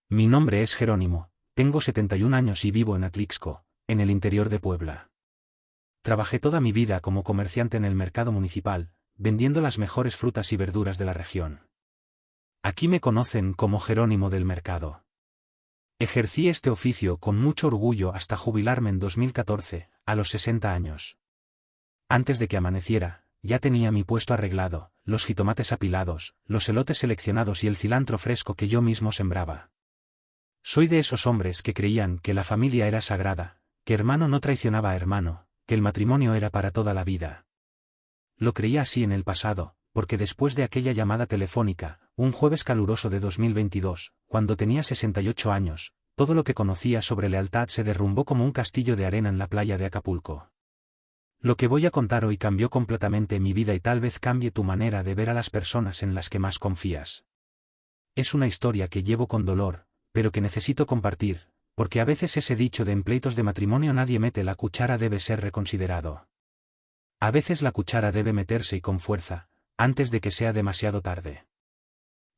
Mi nombre es Jerónimo, tengo 71 años y vivo en Atlixco, en el interior de Puebla. Trabajé toda mi vida como comerciante en el mercado municipal, vendiendo las mejores frutas y verduras de la región. Aquí me conocen como Jerónimo del Mercado. Ejercí este oficio con mucho orgullo hasta jubilarme en 2014, a los 60 años. Antes de que amaneciera, ya tenía mi puesto arreglado, los jitomates apilados, los elotes seleccionados y el cilantro fresco que yo mismo sembraba. Soy de esos hombres que creían que la familia era sagrada, que hermano no traicionaba a hermano, que el matrimonio era para toda la vida. Lo creía así en el pasado, porque después de aquella llamada telefónica, un jueves caluroso de 2022, cuando tenía 68 años, todo lo que conocía sobre lealtad se derrumbó como un castillo de arena en la playa de Acapulco. Lo que voy a contar hoy cambió completamente mi vida y tal vez cambie tu manera de ver a las personas en las que más confías. Es una historia que llevo con dolor, pero que necesito compartir, porque a veces ese dicho de en pleitos de matrimonio nadie mete la cuchara debe ser reconsiderado. A veces la cuchara debe meterse y con fuerza, antes de que sea demasiado tarde.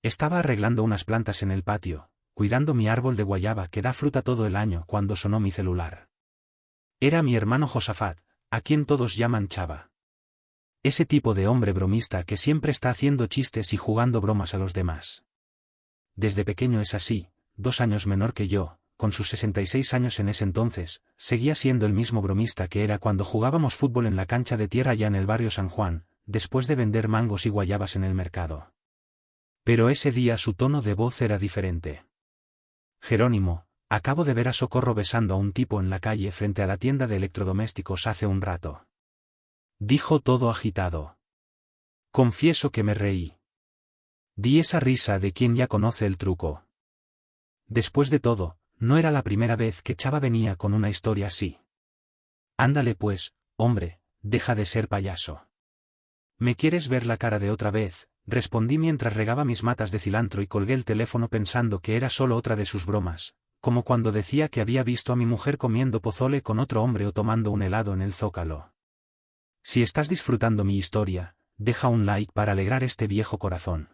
Estaba arreglando unas plantas en el patio, cuidando mi árbol de guayaba que da fruta todo el año cuando sonó mi celular. Era mi hermano Josafat, a quien todos llaman Chava. Ese tipo de hombre bromista que siempre está haciendo chistes y jugando bromas a los demás. Desde pequeño es así, 2 años menor que yo, con sus 66 años en ese entonces, seguía siendo el mismo bromista que era cuando jugábamos fútbol en la cancha de tierra allá en el barrio San Juan, después de vender mangos y guayabas en el mercado. Pero ese día su tono de voz era diferente. Jerónimo, acabo de ver a Socorro besando a un tipo en la calle frente a la tienda de electrodomésticos hace un rato. Dijo todo agitado. Confieso que me reí. Di esa risa de quien ya conoce el truco. Después de todo, no era la primera vez que Chava venía con una historia así. Ándale pues, hombre, deja de ser payaso. ¿Me quieres ver la cara de otra vez?, respondí mientras regaba mis matas de cilantro y colgué el teléfono pensando que era solo otra de sus bromas, como cuando decía que había visto a mi mujer comiendo pozole con otro hombre o tomando un helado en el Zócalo. Si estás disfrutando mi historia, deja un like para alegrar este viejo corazón.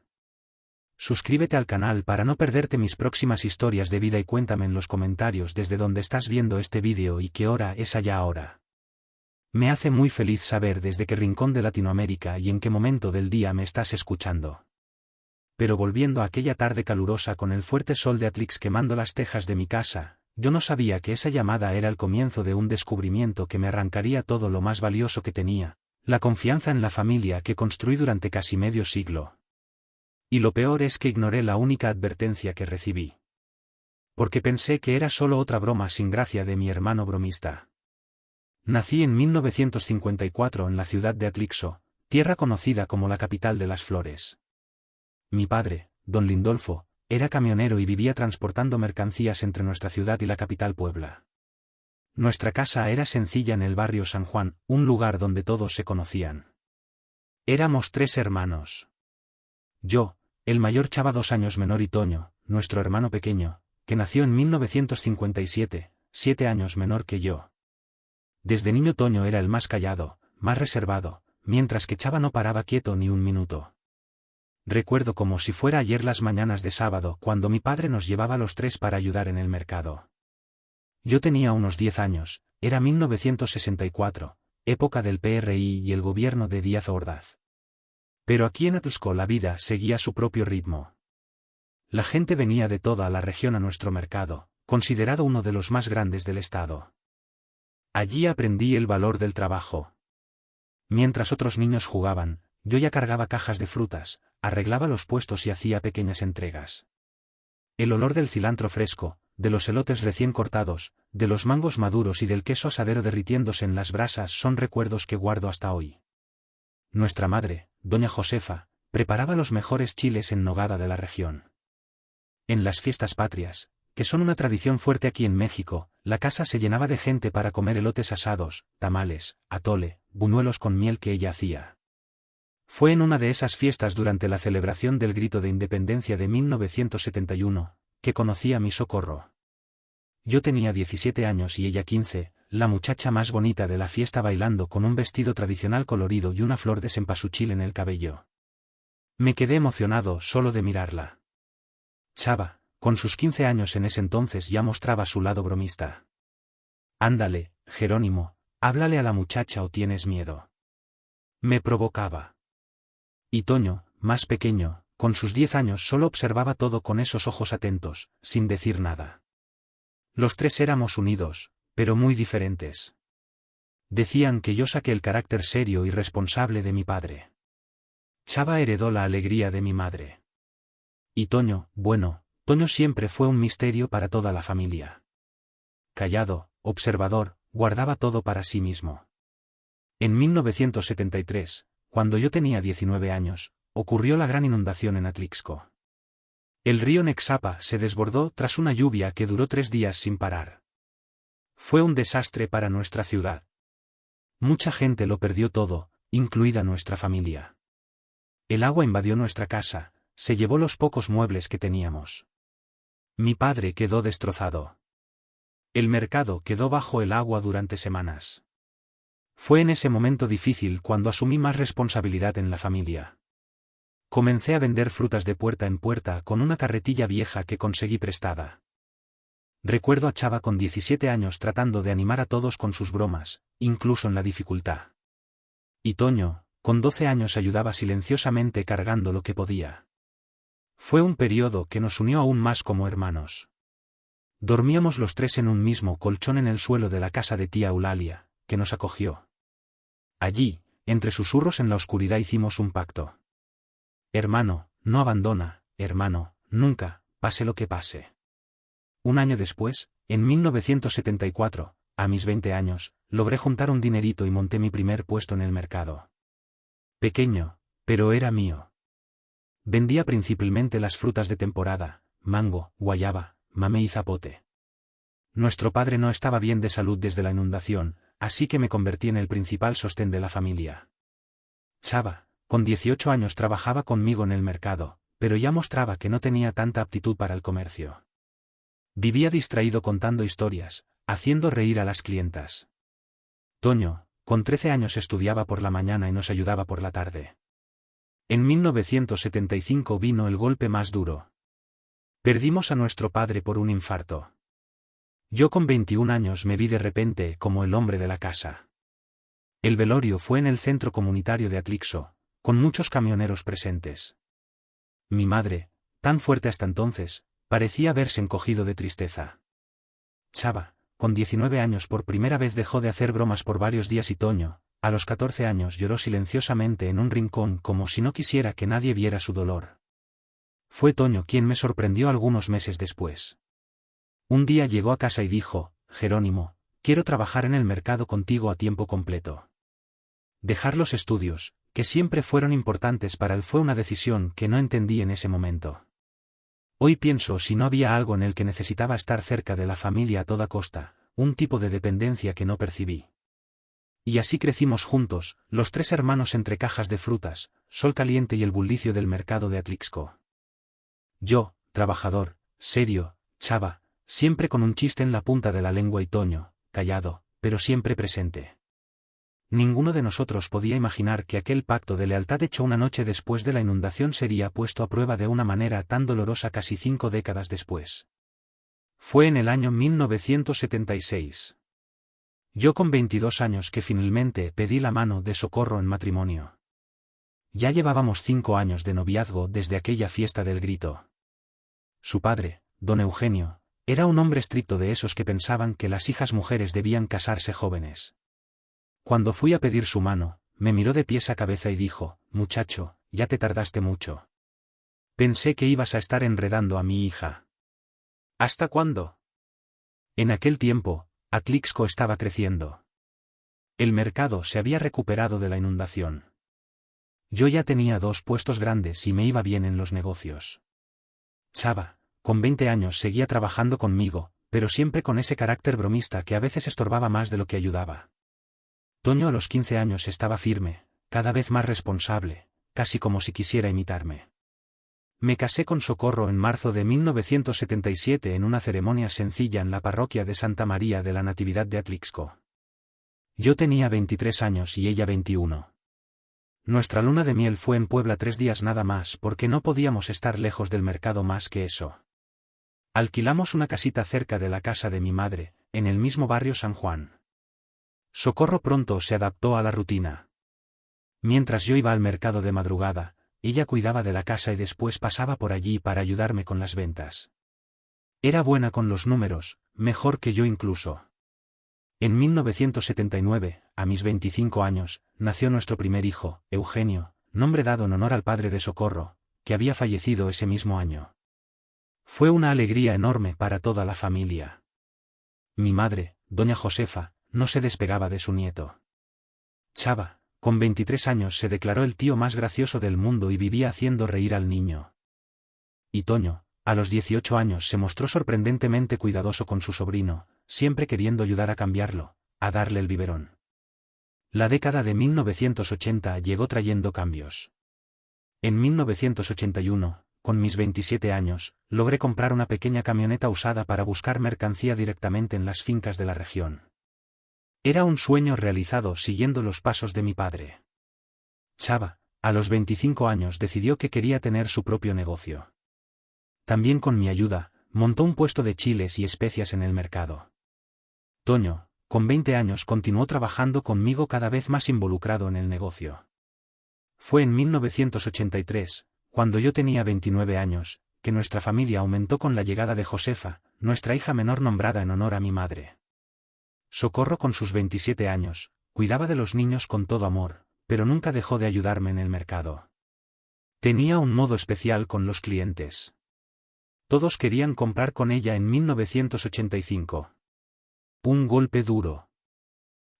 Suscríbete al canal para no perderte mis próximas historias de vida y cuéntame en los comentarios desde donde estás viendo este vídeo y qué hora es allá ahora. Me hace muy feliz saber desde qué rincón de Latinoamérica y en qué momento del día me estás escuchando. Pero volviendo a aquella tarde calurosa con el fuerte sol de Atlix quemando las tejas de mi casa, yo no sabía que esa llamada era el comienzo de un descubrimiento que me arrancaría todo lo más valioso que tenía, la confianza en la familia que construí durante casi medio siglo. Y lo peor es que ignoré la única advertencia que recibí. Porque pensé que era solo otra broma sin gracia de mi hermano bromista. Nací en 1954 en la ciudad de Atlixco, tierra conocida como la capital de las flores. Mi padre, don Lindolfo, era camionero y vivía transportando mercancías entre nuestra ciudad y la capital Puebla. Nuestra casa era sencilla en el barrio San Juan, un lugar donde todos se conocían. Éramos 3 hermanos. Yo, el mayor Chava 2 años menor y Toño, nuestro hermano pequeño, que nació en 1957, 7 años menor que yo. Desde niño Toño era el más callado, más reservado, mientras que Chava no paraba quieto ni un minuto. Recuerdo como si fuera ayer las mañanas de sábado cuando mi padre nos llevaba a los 3 para ayudar en el mercado. Yo tenía unos 10 años, era 1964, época del PRI y el gobierno de Díaz Ordaz. Pero aquí en Atlixco la vida seguía su propio ritmo. La gente venía de toda la región a nuestro mercado, considerado uno de los más grandes del estado. Allí aprendí el valor del trabajo. Mientras otros niños jugaban, yo ya cargaba cajas de frutas, arreglaba los puestos y hacía pequeñas entregas. El olor del cilantro fresco, de los elotes recién cortados, de los mangos maduros y del queso asadero derritiéndose en las brasas son recuerdos que guardo hasta hoy. Nuestra madre, doña Josefa, preparaba los mejores chiles en nogada de la región. En las fiestas patrias, que son una tradición fuerte aquí en México, la casa se llenaba de gente para comer elotes asados, tamales, atole, buñuelos con miel que ella hacía. Fue en una de esas fiestas durante la celebración del Grito de Independencia de 1971, que conocí a mi Socorro. Yo tenía 17 años y ella 15, la muchacha más bonita de la fiesta bailando con un vestido tradicional colorido y una flor de cempasúchil en el cabello. Me quedé emocionado solo de mirarla. Chava, Con sus 15 años en ese entonces ya mostraba su lado bromista. Ándale, Jerónimo, háblale a la muchacha o tienes miedo. Me provocaba. Y Toño, más pequeño, con sus 10 años solo observaba todo con esos ojos atentos, sin decir nada. Los tres éramos unidos, pero muy diferentes. Decían que yo saqué el carácter serio y responsable de mi padre. Chava heredó la alegría de mi madre. Y Toño, bueno, Toño siempre fue un misterio para toda la familia. Callado, observador, guardaba todo para sí mismo. En 1973, cuando yo tenía 19 años, ocurrió la gran inundación en Atlixco. El río Nexapa se desbordó tras una lluvia que duró 3 días sin parar. Fue un desastre para nuestra ciudad. Mucha gente lo perdió todo, incluida nuestra familia. El agua invadió nuestra casa, se llevó los pocos muebles que teníamos. Mi padre quedó destrozado. El mercado quedó bajo el agua durante semanas. Fue en ese momento difícil cuando asumí más responsabilidad en la familia. Comencé a vender frutas de puerta en puerta con una carretilla vieja que conseguí prestada. Recuerdo a Chava con 17 años tratando de animar a todos con sus bromas, incluso en la dificultad. Y Toño, con 12 años ayudaba silenciosamente cargando lo que podía. Fue un periodo que nos unió aún más como hermanos. Dormíamos los tres en un mismo colchón en el suelo de la casa de tía Eulalia, que nos acogió. Allí, entre susurros en la oscuridad hicimos un pacto. Hermano, no abandona, hermano, nunca, pase lo que pase. Un año después, en 1974, a mis 20 años, logré juntar un dinerito y monté mi primer puesto en el mercado. Pequeño, pero era mío. Vendía principalmente las frutas de temporada, mango, guayaba, mamey y zapote. Nuestro padre no estaba bien de salud desde la inundación, así que me convertí en el principal sostén de la familia. Chava, con 18 años trabajaba conmigo en el mercado, pero ya mostraba que no tenía tanta aptitud para el comercio. Vivía distraído contando historias, haciendo reír a las clientas. Toño, con 13 años estudiaba por la mañana y nos ayudaba por la tarde. En 1975 vino el golpe más duro. Perdimos a nuestro padre por un infarto. Yo con 21 años me vi de repente como el hombre de la casa. El velorio fue en el centro comunitario de Atlixco, con muchos camioneros presentes. Mi madre, tan fuerte hasta entonces, parecía haberse encogido de tristeza. Chava, con 19 años por primera vez dejó de hacer bromas por varios días y Toño, a los 14 años lloró silenciosamente en un rincón como si no quisiera que nadie viera su dolor. Fue Toño quien me sorprendió algunos meses después. Un día llegó a casa y dijo, Jerónimo, quiero trabajar en el mercado contigo a tiempo completo. Dejar los estudios, que siempre fueron importantes para él, fue una decisión que no entendí en ese momento. Hoy pienso si no había algo en el que necesitaba estar cerca de la familia a toda costa, un tipo de dependencia que no percibí. Y así crecimos juntos, los tres hermanos entre cajas de frutas, sol caliente y el bullicio del mercado de Atlixco. Yo, trabajador, serio, Chava, siempre con un chiste en la punta de la lengua y Toño, callado, pero siempre presente. Ninguno de nosotros podía imaginar que aquel pacto de lealtad hecho una noche después de la inundación sería puesto a prueba de una manera tan dolorosa casi 5 décadas después. Fue en el año 1976. Yo con 22 años que finalmente pedí la mano de Socorro en matrimonio. Ya llevábamos 5 años de noviazgo desde aquella fiesta del grito. Su padre, don Eugenio, era un hombre estricto, de esos que pensaban que las hijas mujeres debían casarse jóvenes. Cuando fui a pedir su mano, me miró de pies a cabeza y dijo, muchacho, ya te tardaste mucho. Pensé que ibas a estar enredando a mi hija. ¿Hasta cuándo? En aquel tiempo, Atlixco estaba creciendo. El mercado se había recuperado de la inundación. Yo ya tenía 2 puestos grandes y me iba bien en los negocios. Chava, con 20 años, seguía trabajando conmigo, pero siempre con ese carácter bromista que a veces estorbaba más de lo que ayudaba. Toño a los 15 años estaba firme, cada vez más responsable, casi como si quisiera imitarme. Me casé con Socorro en marzo de 1977 en una ceremonia sencilla en la parroquia de Santa María de la Natividad de Atlixco. Yo tenía 23 años y ella 21. Nuestra luna de miel fue en Puebla 3 días nada más porque no podíamos estar lejos del mercado más que eso. Alquilamos una casita cerca de la casa de mi madre, en el mismo barrio San Juan. Socorro pronto se adaptó a la rutina. Mientras yo iba al mercado de madrugada, ella cuidaba de la casa y después pasaba por allí para ayudarme con las ventas. Era buena con los números, mejor que yo incluso. En 1979, a mis 25 años, nació nuestro primer hijo, Eugenio, nombre dado en honor al padre de Socorro, que había fallecido ese mismo año. Fue una alegría enorme para toda la familia. Mi madre, doña Josefa, no se despegaba de su nieto. Chava, con 23 años se declaró el tío más gracioso del mundo y vivía haciendo reír al niño. Y Toño, a los 18 años se mostró sorprendentemente cuidadoso con su sobrino, siempre queriendo ayudar a cambiarlo, a darle el biberón. La década de 1980 llegó trayendo cambios. En 1981, con mis 27 años, logré comprar una pequeña camioneta usada para buscar mercancía directamente en las fincas de la región. Era un sueño realizado siguiendo los pasos de mi padre. Chava, a los 25 años decidió que quería tener su propio negocio. También con mi ayuda, montó un puesto de chiles y especias en el mercado. Toño, con 20 años continuó trabajando conmigo cada vez más involucrado en el negocio. Fue en 1983, cuando yo tenía 29 años, que nuestra familia aumentó con la llegada de Josefa, nuestra hija menor nombrada en honor a mi madre. Socorro con sus 27 años, cuidaba de los niños con todo amor, pero nunca dejó de ayudarme en el mercado. Tenía un modo especial con los clientes. Todos querían comprar con ella en 1985. Un golpe duro.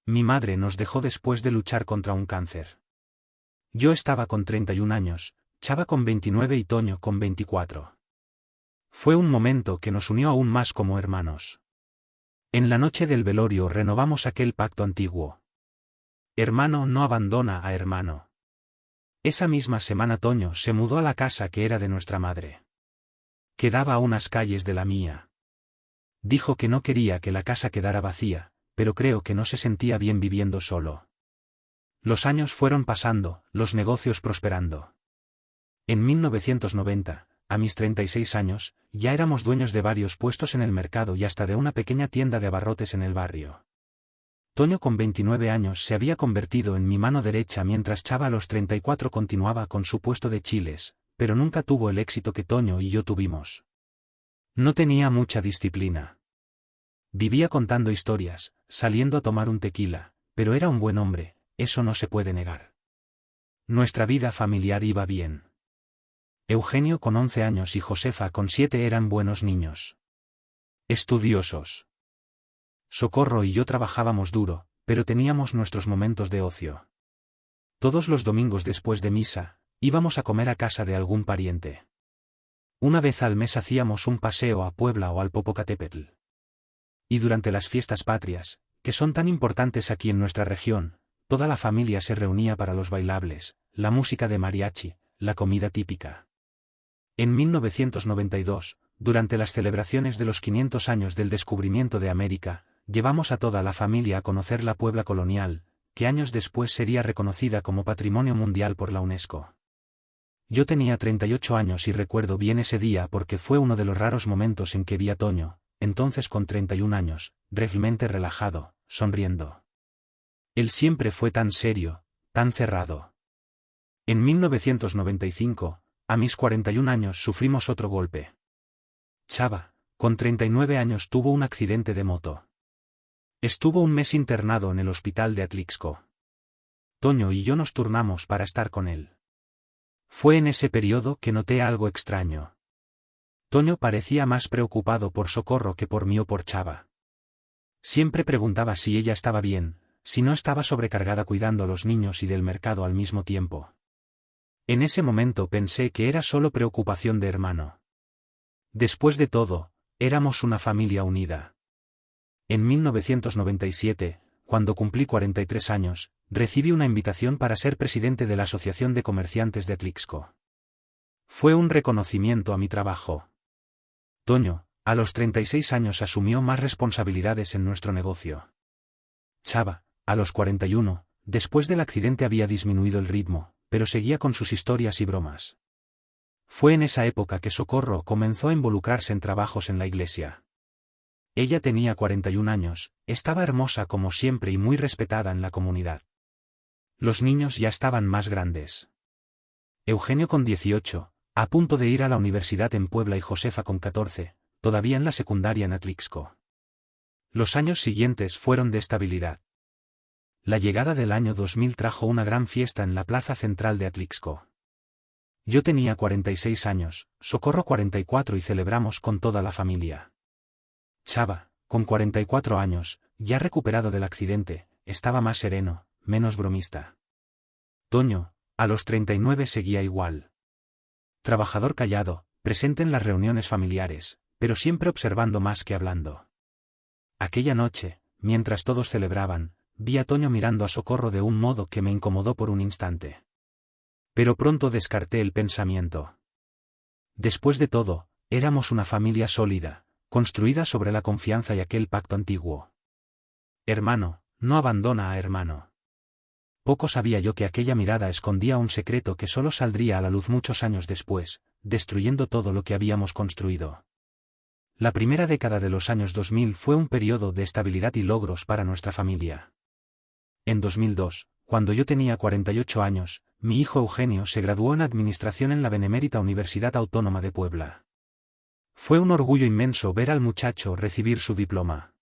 Mi madre nos dejó después de luchar contra un cáncer. Yo estaba con 31 años, Chava con 29 y Toño con 24. Fue un momento que nos unió aún más como hermanos. En la noche del velorio renovamos aquel pacto antiguo. Hermano no abandona a hermano. Esa misma semana Toño se mudó a la casa que era de nuestra madre. Quedaba a unas calles de la mía. Dijo que no quería que la casa quedara vacía, pero creo que no se sentía bien viviendo solo. Los años fueron pasando, los negocios prosperando. En 1990, a mis 36 años, ya éramos dueños de varios puestos en el mercado y hasta de una pequeña tienda de abarrotes en el barrio. Toño con 29 años se había convertido en mi mano derecha mientras Chava a los 34 continuaba con su puesto de chiles, pero nunca tuvo el éxito que Toño y yo tuvimos. No tenía mucha disciplina. Vivía contando historias, saliendo a tomar un tequila, pero era un buen hombre, eso no se puede negar. Nuestra vida familiar iba bien. Eugenio con 11 años y Josefa con 7 eran buenos niños. Estudiosos. Socorro y yo trabajábamos duro, pero teníamos nuestros momentos de ocio. Todos los domingos después de misa, íbamos a comer a casa de algún pariente. Una vez al mes hacíamos un paseo a Puebla o al Popocatépetl. Y durante las fiestas patrias, que son tan importantes aquí en nuestra región, toda la familia se reunía para los bailables, la música de mariachi, la comida típica. En 1992, durante las celebraciones de los 500 años del descubrimiento de América, llevamos a toda la familia a conocer la Puebla colonial, que años después sería reconocida como Patrimonio Mundial por la UNESCO. Yo tenía 38 años y recuerdo bien ese día porque fue uno de los raros momentos en que vi a Toño, entonces con 31 años, realmente relajado, sonriendo. Él siempre fue tan serio, tan cerrado. En 1995, a mis 41 años sufrimos otro golpe. Chava, con 39 años tuvo un accidente de moto. Estuvo un mes internado en el hospital de Atlixco. Toño y yo nos turnamos para estar con él. Fue en ese periodo que noté algo extraño. Toño parecía más preocupado por Socorro que por mí o por Chava. Siempre preguntaba si ella estaba bien, si no estaba sobrecargada cuidando a los niños y del mercado al mismo tiempo. En ese momento pensé que era solo preocupación de hermano. Después de todo, éramos una familia unida. En 1997, cuando cumplí 43 años, recibí una invitación para ser presidente de la Asociación de Comerciantes de Atlixco. Fue un reconocimiento a mi trabajo. Toño, a los 36 años asumió más responsabilidades en nuestro negocio. Chava, a los 41, después del accidente había disminuido el ritmo, pero seguía con sus historias y bromas. Fue en esa época que Socorro comenzó a involucrarse en trabajos en la iglesia. Ella tenía 41 años, estaba hermosa como siempre y muy respetada en la comunidad. Los niños ya estaban más grandes. Eugenio con 18, a punto de ir a la universidad en Puebla y Josefa con 14, todavía en la secundaria en Atlixco. Los años siguientes fueron de estabilidad. La llegada del año 2000 trajo una gran fiesta en la plaza central de Atlixco. Yo tenía 46 años, Socorro 44 y celebramos con toda la familia. Chava, con 44 años, ya recuperado del accidente, estaba más sereno, menos bromista. Toño, a los 39 seguía igual. Trabajador callado, presente en las reuniones familiares, pero siempre observando más que hablando. Aquella noche, mientras todos celebraban, vi a Toño mirando a Socorro de un modo que me incomodó por un instante. Pero pronto descarté el pensamiento. Después de todo, éramos una familia sólida, construida sobre la confianza y aquel pacto antiguo. Hermano, no abandona a hermano. Poco sabía yo que aquella mirada escondía un secreto que solo saldría a la luz muchos años después, destruyendo todo lo que habíamos construido. La primera década de los años 2000 fue un periodo de estabilidad y logros para nuestra familia. En 2002, cuando yo tenía 48 años, mi hijo Eugenio se graduó en Administración en la Benemérita Universidad Autónoma de Puebla. Fue un orgullo inmenso ver al muchacho recibir su diploma.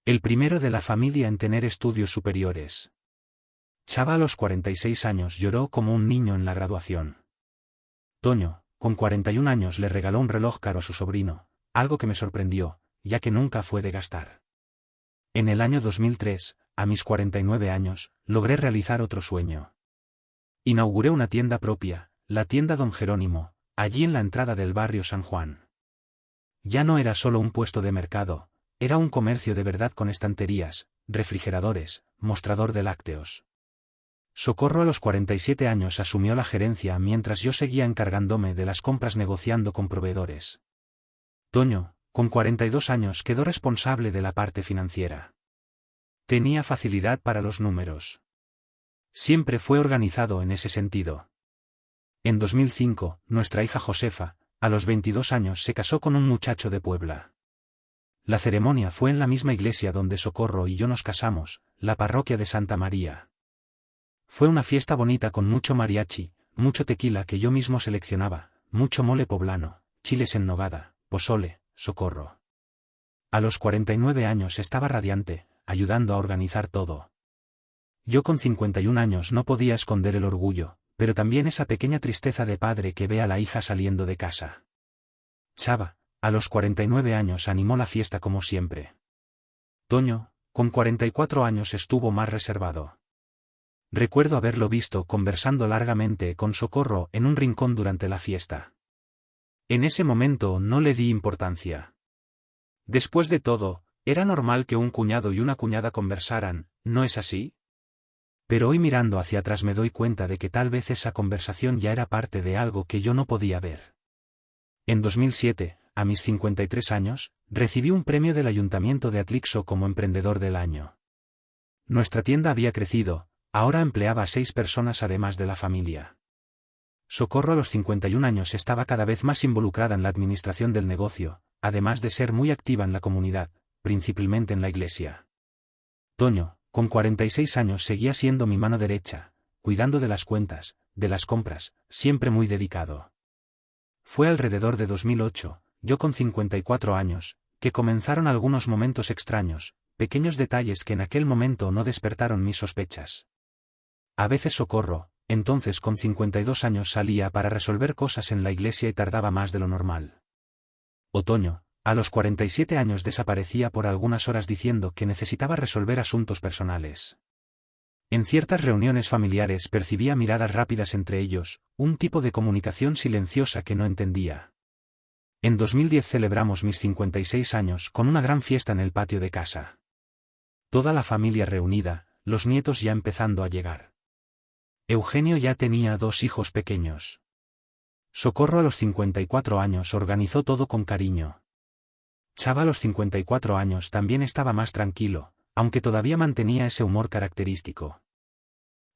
El primero de la familia en tener estudios superiores. Chava a los 46 años lloró como un niño en la graduación. Toño, con 41 años le regaló un reloj caro a su sobrino, algo que me sorprendió, ya que nunca fue de gastar. En el año 2003, a mis 49 años, logré realizar otro sueño. Inauguré una tienda propia, la tienda Don Jerónimo, allí en la entrada del barrio San Juan. Ya no era solo un puesto de mercado, era un comercio de verdad con estanterías, refrigeradores, mostrador de lácteos. Socorro a los 47 años asumió la gerencia mientras yo seguía encargándome de las compras negociando con proveedores. Toño, con 42 años quedó responsable de la parte financiera. Tenía facilidad para los números. Siempre fue organizado en ese sentido. En 2005, nuestra hija Josefa, a los 22 años se casó con un muchacho de Puebla. La ceremonia fue en la misma iglesia donde Socorro y yo nos casamos, la parroquia de Santa María. Fue una fiesta bonita con mucho mariachi, mucho tequila que yo mismo seleccionaba, mucho mole poblano, chiles en nogada, pozole, Socorro. A los 49 años estaba radiante, ayudando a organizar todo. Yo con 51 años no podía esconder el orgullo, pero también esa pequeña tristeza de padre que ve a la hija saliendo de casa. Chava, a los 49 años animó la fiesta como siempre. Toño, con 44 años estuvo más reservado. Recuerdo haberlo visto conversando largamente con Socorro en un rincón durante la fiesta. En ese momento no le di importancia. Después de todo, era normal que un cuñado y una cuñada conversaran, ¿no es así? Pero hoy mirando hacia atrás me doy cuenta de que tal vez esa conversación ya era parte de algo que yo no podía ver. En 2007, a mis 53 años, recibí un premio del Ayuntamiento de Atlixco como Emprendedor del Año. Nuestra tienda había crecido, ahora empleaba a 6 personas además de la familia. Socorro a los 51 años estaba cada vez más involucrada en la administración del negocio, además de ser muy activa en la comunidad, principalmente en la iglesia. Toño, con 46 años seguía siendo mi mano derecha, cuidando de las cuentas, de las compras, siempre muy dedicado. Fue alrededor de 2008, yo con 54 años, que comenzaron algunos momentos extraños, pequeños detalles que en aquel momento no despertaron mis sospechas. A veces Socorro, entonces con 52 años salía para resolver cosas en la iglesia y tardaba más de lo normal. Toño, a los 47 años desaparecía por algunas horas diciendo que necesitaba resolver asuntos personales. En ciertas reuniones familiares percibía miradas rápidas entre ellos, un tipo de comunicación silenciosa que no entendía. En 2010 celebramos mis 56 años con una gran fiesta en el patio de casa. Toda la familia reunida, los nietos ya empezando a llegar. Eugenio ya tenía 2 hijos pequeños. Socorro a los 54 años organizó todo con cariño. Chava a los 54 años también estaba más tranquilo, aunque todavía mantenía ese humor característico.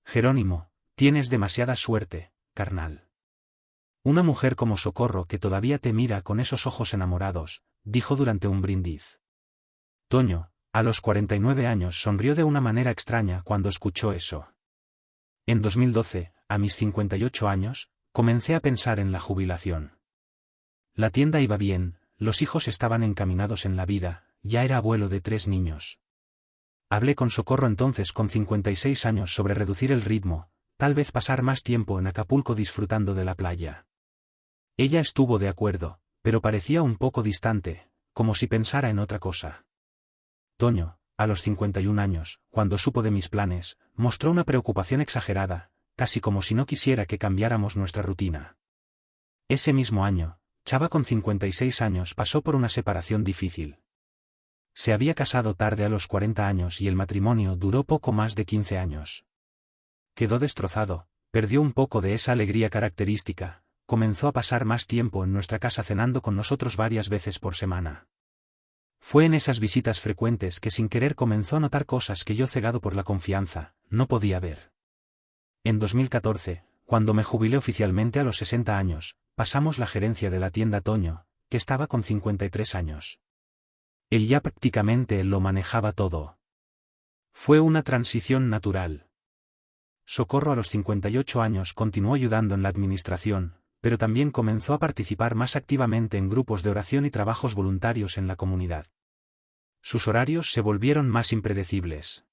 Jerónimo, tienes demasiada suerte, carnal. Una mujer como Socorro que todavía te mira con esos ojos enamorados, dijo durante un brindis. Toño, a los 49 años, sonrió de una manera extraña cuando escuchó eso. En 2012, a mis 58 años, comencé a pensar en la jubilación. La tienda iba bien, los hijos estaban encaminados en la vida, ya era abuelo de 3 niños. Hablé con Socorro entonces con 56 años sobre reducir el ritmo, tal vez pasar más tiempo en Acapulco disfrutando de la playa. Ella estuvo de acuerdo, pero parecía un poco distante, como si pensara en otra cosa. Toño, a los 51 años, cuando supo de mis planes, mostró una preocupación exagerada, casi como si no quisiera que cambiáramos nuestra rutina. Ese mismo año, Chava con 56 años pasó por una separación difícil. Se había casado tarde a los 40 años y el matrimonio duró poco más de 15 años. Quedó destrozado, perdió un poco de esa alegría característica, comenzó a pasar más tiempo en nuestra casa cenando con nosotros varias veces por semana. Fue en esas visitas frecuentes que sin querer comenzó a notar cosas que yo, cegado por la confianza, no podía ver. En 2014, cuando me jubilé oficialmente a los 60 años, pasamos la gerencia de la tienda a Toño, que estaba con 53 años. Él ya prácticamente lo manejaba todo. Fue una transición natural. Socorro a los 58 años continuó ayudando en la administración, pero también comenzó a participar más activamente en grupos de oración y trabajos voluntarios en la comunidad. Sus horarios se volvieron más impredecibles.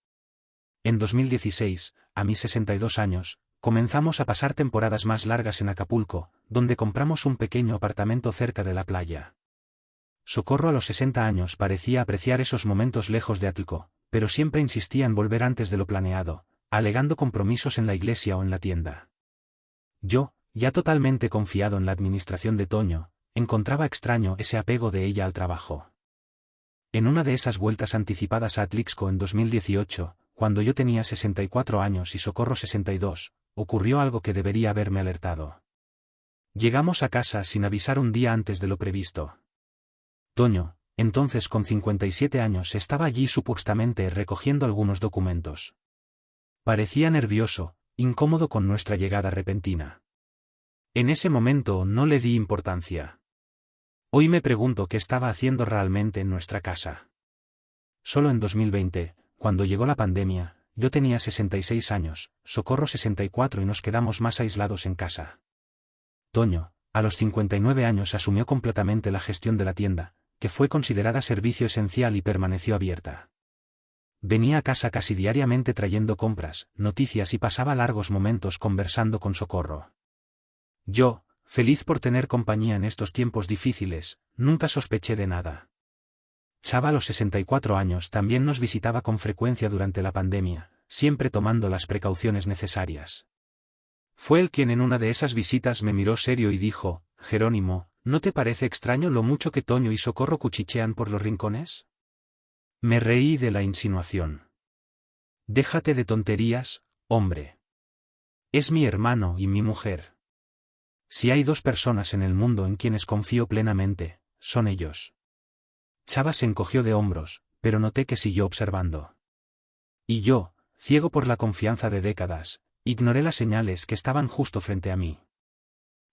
En 2016, a mis 62 años, comenzamos a pasar temporadas más largas en Acapulco, donde compramos un pequeño apartamento cerca de la playa. Socorro a los 60 años parecía apreciar esos momentos lejos de Acapulco, pero siempre insistía en volver antes de lo planeado, alegando compromisos en la iglesia o en la tienda. Yo, ya totalmente confiado en la administración de Toño, encontraba extraño ese apego de ella al trabajo. En una de esas vueltas anticipadas a Atlixco en 2018, cuando yo tenía 64 años y Socorro 62, ocurrió algo que debería haberme alertado. Llegamos a casa sin avisar un día antes de lo previsto. Toño, entonces con 57 años, estaba allí supuestamente recogiendo algunos documentos. Parecía nervioso, incómodo con nuestra llegada repentina. En ese momento no le di importancia. Hoy me pregunto qué estaba haciendo realmente en nuestra casa. Solo en 2020, cuando llegó la pandemia, yo tenía 66 años, Socorro 64 y nos quedamos más aislados en casa. Toño, a los 59 años, asumió completamente la gestión de la tienda, que fue considerada servicio esencial y permaneció abierta. Venía a casa casi diariamente trayendo compras, noticias y pasaba largos momentos conversando con Socorro. Yo, feliz por tener compañía en estos tiempos difíciles, nunca sospeché de nada. Chava a los 64 años también nos visitaba con frecuencia durante la pandemia, siempre tomando las precauciones necesarias. Fue él quien en una de esas visitas me miró serio y dijo: «Jerónimo, ¿no te parece extraño lo mucho que Toño y Socorro cuchichean por los rincones?» Me reí de la insinuación. «Déjate de tonterías, hombre. Es mi hermano y mi mujer. Si hay 2 personas en el mundo en quienes confío plenamente, son ellos». Chava se encogió de hombros, pero noté que siguió observando. Y yo, ciego por la confianza de décadas, ignoré las señales que estaban justo frente a mí.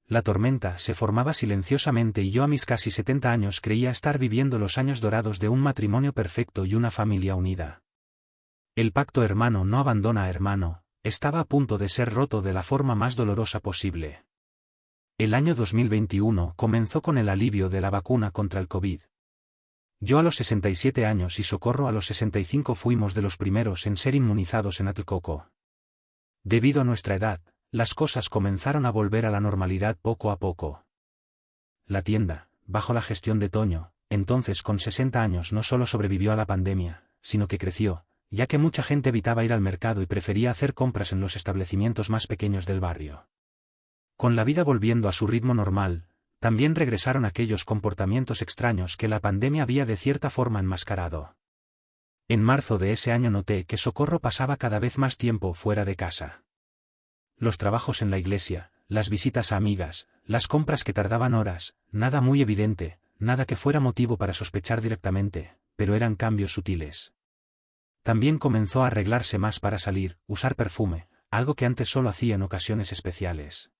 La tormenta se formaba silenciosamente y yo, a mis casi 70 años, creía estar viviendo los años dorados de un matrimonio perfecto y una familia unida. El pacto hermano no abandona a hermano estaba a punto de ser roto de la forma más dolorosa posible. El año 2021 comenzó con el alivio de la vacuna contra el COVID. Yo a los 67 años y Socorro a los 65 fuimos de los primeros en ser inmunizados en Atlixco. Debido a nuestra edad, las cosas comenzaron a volver a la normalidad poco a poco. La tienda, bajo la gestión de Toño, entonces con 60 años, no solo sobrevivió a la pandemia, sino que creció, ya que mucha gente evitaba ir al mercado y prefería hacer compras en los establecimientos más pequeños del barrio. Con la vida volviendo a su ritmo normal, también regresaron aquellos comportamientos extraños que la pandemia había de cierta forma enmascarado. En marzo de ese año noté que Socorro pasaba cada vez más tiempo fuera de casa. Los trabajos en la iglesia, las visitas a amigas, las compras que tardaban horas, nada muy evidente, nada que fuera motivo para sospechar directamente, pero eran cambios sutiles. También comenzó a arreglarse más para salir, usar perfume, algo que antes solo hacía en ocasiones especiales.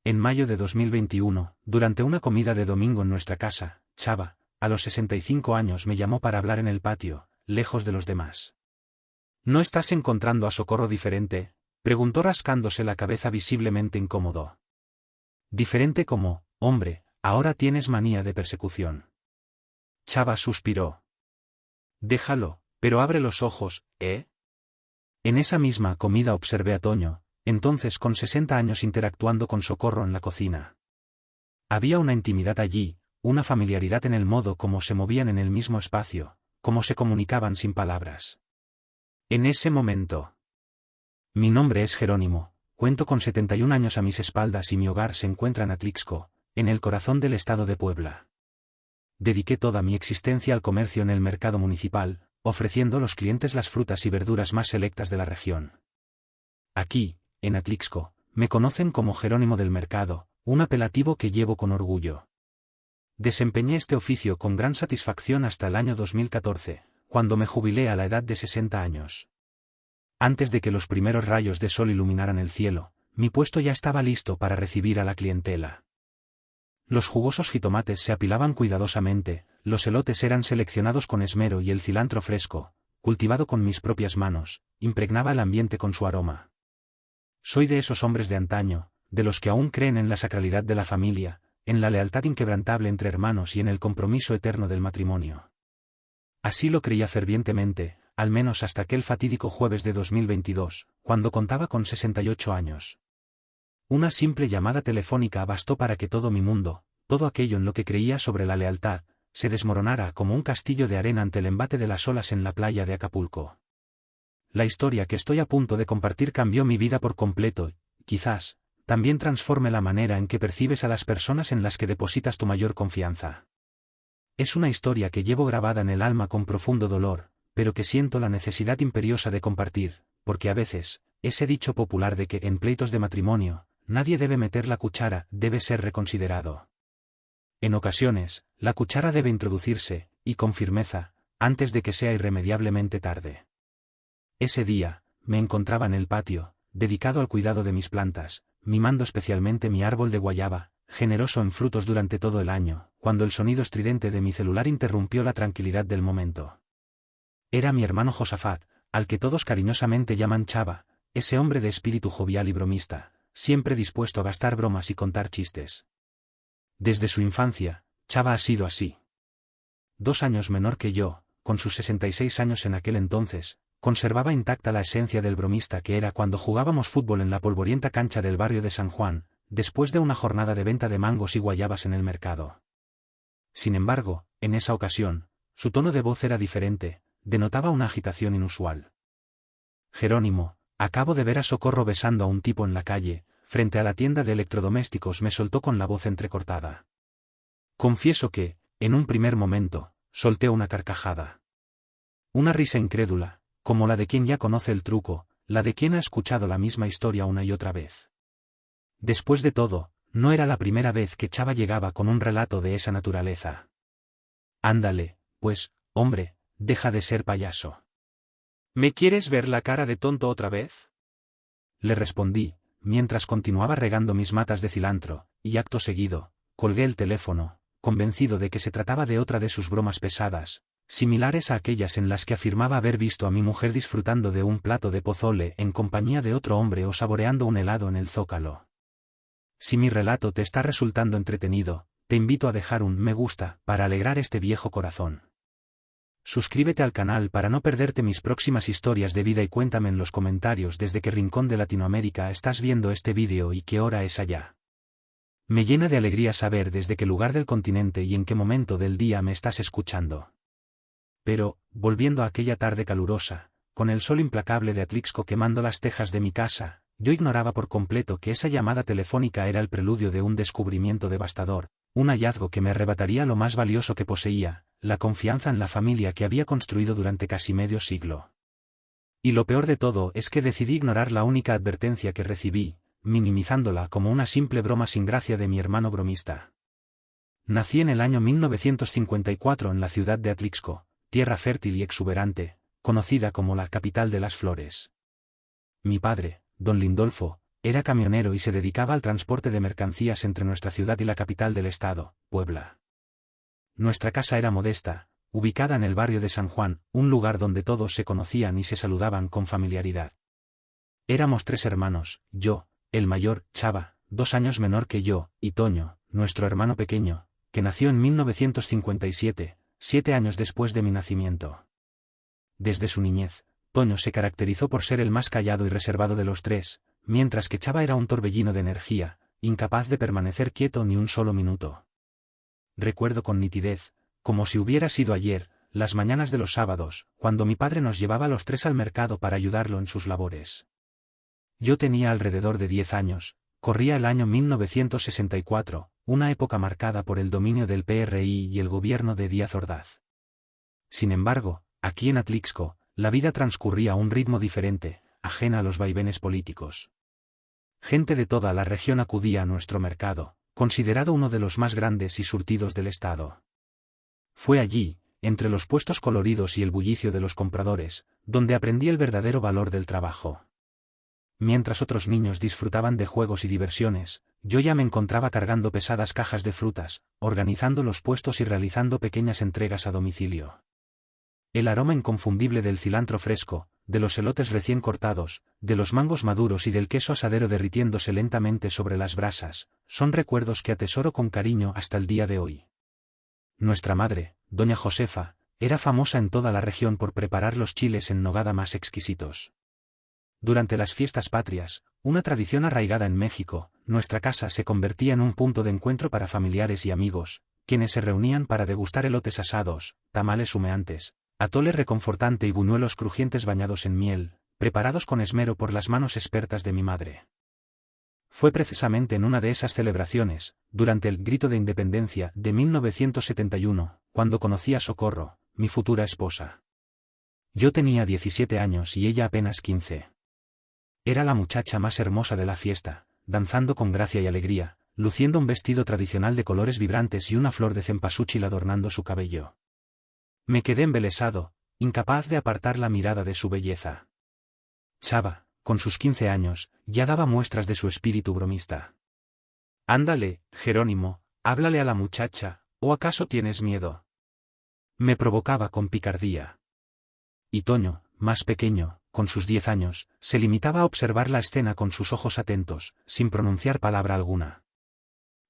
En mayo de 2021, durante una comida de domingo en nuestra casa, Chava, a los 65 años, me llamó para hablar en el patio, lejos de los demás. ¿No estás encontrando a Socorro diferente?, preguntó rascándose la cabeza visiblemente incómodo. Diferente como, hombre, ahora tienes manía de persecución. Chava suspiró. Déjalo, pero abre los ojos, ¿eh? En esa misma comida observé a Toño, entonces con 60 años, interactuando con Socorro en la cocina. Había una intimidad allí, una familiaridad en el modo como se movían en el mismo espacio, cómo se comunicaban sin palabras. En ese momento. Mi nombre es Jerónimo, cuento con 71 años a mis espaldas y mi hogar se encuentra en Atlixco, en el corazón del estado de Puebla. Dediqué toda mi existencia al comercio en el mercado municipal, ofreciendo a los clientes las frutas y verduras más selectas de la región. Aquí, en Atlixco, me conocen como Jerónimo del Mercado, un apelativo que llevo con orgullo. Desempeñé este oficio con gran satisfacción hasta el año 2014, cuando me jubilé a la edad de 60 años. Antes de que los primeros rayos de sol iluminaran el cielo, mi puesto ya estaba listo para recibir a la clientela. Los jugosos jitomates se apilaban cuidadosamente, los elotes eran seleccionados con esmero y el cilantro fresco, cultivado con mis propias manos, impregnaba el ambiente con su aroma. Soy de esos hombres de antaño, de los que aún creen en la sacralidad de la familia, en la lealtad inquebrantable entre hermanos y en el compromiso eterno del matrimonio. Así lo creía fervientemente, al menos hasta aquel fatídico jueves de 2022, cuando contaba con 68 años. Una simple llamada telefónica bastó para que todo mi mundo, todo aquello en lo que creía sobre la lealtad, se desmoronara como un castillo de arena ante el embate de las olas en la playa de Acapulco. La historia que estoy a punto de compartir cambió mi vida por completo y, quizás, también transforme la manera en que percibes a las personas en las que depositas tu mayor confianza. Es una historia que llevo grabada en el alma con profundo dolor, pero que siento la necesidad imperiosa de compartir, porque a veces, ese dicho popular de que en pleitos de matrimonio, nadie debe meter la cuchara, debe ser reconsiderado. En ocasiones, la cuchara debe introducirse, y con firmeza, antes de que sea irremediablemente tarde. Ese día, me encontraba en el patio, dedicado al cuidado de mis plantas, mimando especialmente mi árbol de guayaba, generoso en frutos durante todo el año, cuando el sonido estridente de mi celular interrumpió la tranquilidad del momento. Era mi hermano Josafat, al que todos cariñosamente llaman Chava, ese hombre de espíritu jovial y bromista, siempre dispuesto a gastar bromas y contar chistes. Desde su infancia, Chava ha sido así. 2 años menor que yo, con sus 66 años en aquel entonces, conservaba intacta la esencia del bromista que era cuando jugábamos fútbol en la polvorienta cancha del barrio de San Juan, después de una jornada de venta de mangos y guayabas en el mercado. Sin embargo, en esa ocasión, su tono de voz era diferente, denotaba una agitación inusual. Jerónimo, acabo de ver a Socorro besando a un tipo en la calle, frente a la tienda de electrodomésticos, me soltó con la voz entrecortada. Confieso que, en un primer momento, solté una carcajada. Una risa incrédula, como la de quien ya conoce el truco, la de quien ha escuchado la misma historia una y otra vez. Después de todo, no era la primera vez que Chava llegaba con un relato de esa naturaleza. Ándale, pues, hombre, deja de ser payaso. ¿Me quieres ver la cara de tonto otra vez?, le respondí, mientras continuaba regando mis matas de cilantro, y acto seguido, colgué el teléfono, convencido de que se trataba de otra de sus bromas pesadas, similares a aquellas en las que afirmaba haber visto a mi mujer disfrutando de un plato de pozole en compañía de otro hombre o saboreando un helado en el Zócalo. Si mi relato te está resultando entretenido, te invito a dejar un me gusta para alegrar este viejo corazón. Suscríbete al canal para no perderte mis próximas historias de vida y cuéntame en los comentarios desde qué rincón de Latinoamérica estás viendo este vídeo y qué hora es allá. Me llena de alegría saber desde qué lugar del continente y en qué momento del día me estás escuchando. Pero, volviendo a aquella tarde calurosa, con el sol implacable de Atlixco quemando las tejas de mi casa, yo ignoraba por completo que esa llamada telefónica era el preludio de un descubrimiento devastador, un hallazgo que me arrebataría lo más valioso que poseía, la confianza en la familia que había construido durante casi medio siglo. Y lo peor de todo es que decidí ignorar la única advertencia que recibí, minimizándola como una simple broma sin gracia de mi hermano bromista. Nací en el año 1954 en la ciudad de Atlixco, tierra fértil y exuberante, conocida como la capital de las flores. Mi padre, don Lindolfo, Era camionero y se dedicaba al transporte de mercancías entre nuestra ciudad y la capital del estado, Puebla. Nuestra casa era modesta, ubicada en el barrio de San Juan, un lugar donde todos se conocían y se saludaban con familiaridad. Éramos 3 hermanos, yo, el mayor, Chava, 2 años menor que yo, y Toño, nuestro hermano pequeño, que nació en 1957, 7 años después de mi nacimiento. Desde su niñez, Toño se caracterizó por ser el más callado y reservado de los 3, mientras que Chava era un torbellino de energía, incapaz de permanecer quieto ni un solo minuto. Recuerdo con nitidez, como si hubiera sido ayer, las mañanas de los sábados, cuando mi padre nos llevaba a los 3 al mercado para ayudarlo en sus labores. Yo tenía alrededor de 10 años, corría el año 1964, una época marcada por el dominio del PRI y el gobierno de Díaz Ordaz. Sin embargo, aquí en Atlixco, la vida transcurría a un ritmo diferente, ajena a los vaivenes políticos. Gente de toda la región acudía a nuestro mercado, considerado uno de los más grandes y surtidos del estado. Fue allí, entre los puestos coloridos y el bullicio de los compradores, donde aprendí el verdadero valor del trabajo. Mientras otros niños disfrutaban de juegos y diversiones, yo ya me encontraba cargando pesadas cajas de frutas, organizando los puestos y realizando pequeñas entregas a domicilio. El aroma inconfundible del cilantro fresco, de los elotes recién cortados, de los mangos maduros y del queso asadero derritiéndose lentamente sobre las brasas, son recuerdos que atesoro con cariño hasta el día de hoy. Nuestra madre, doña Josefa, era famosa en toda la región por preparar los chiles en nogada más exquisitos. Durante las fiestas patrias, una tradición arraigada en México, nuestra casa se convertía en un punto de encuentro para familiares y amigos, quienes se reunían para degustar elotes asados, tamales humeantes, atole reconfortante y buñuelos crujientes bañados en miel, preparados con esmero por las manos expertas de mi madre. Fue precisamente en una de esas celebraciones, durante el Grito de Independencia de 1971, cuando conocí a Socorro, mi futura esposa. Yo tenía 17 años y ella apenas 15. Era la muchacha más hermosa de la fiesta, danzando con gracia y alegría, luciendo un vestido tradicional de colores vibrantes y una flor de cempasúchil adornando su cabello. Me quedé embelesado, incapaz de apartar la mirada de su belleza. Chava, con sus 15 años, ya daba muestras de su espíritu bromista. «Ándale, Jerónimo, háblale a la muchacha, ¿o acaso tienes miedo?», me provocaba con picardía. Y Toño, más pequeño, con sus 10 años, se limitaba a observar la escena con sus ojos atentos, sin pronunciar palabra alguna.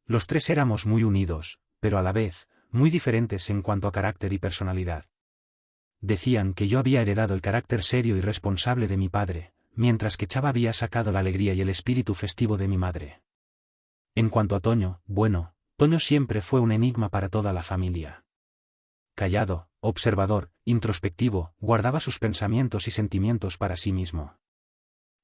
Los 3 éramos muy unidos, pero a la vez, muy diferentes en cuanto a carácter y personalidad. Decían que yo había heredado el carácter serio y responsable de mi padre, mientras que Chava había sacado la alegría y el espíritu festivo de mi madre. En cuanto a Toño, bueno, Toño siempre fue un enigma para toda la familia. Callado, observador, introspectivo, guardaba sus pensamientos y sentimientos para sí mismo.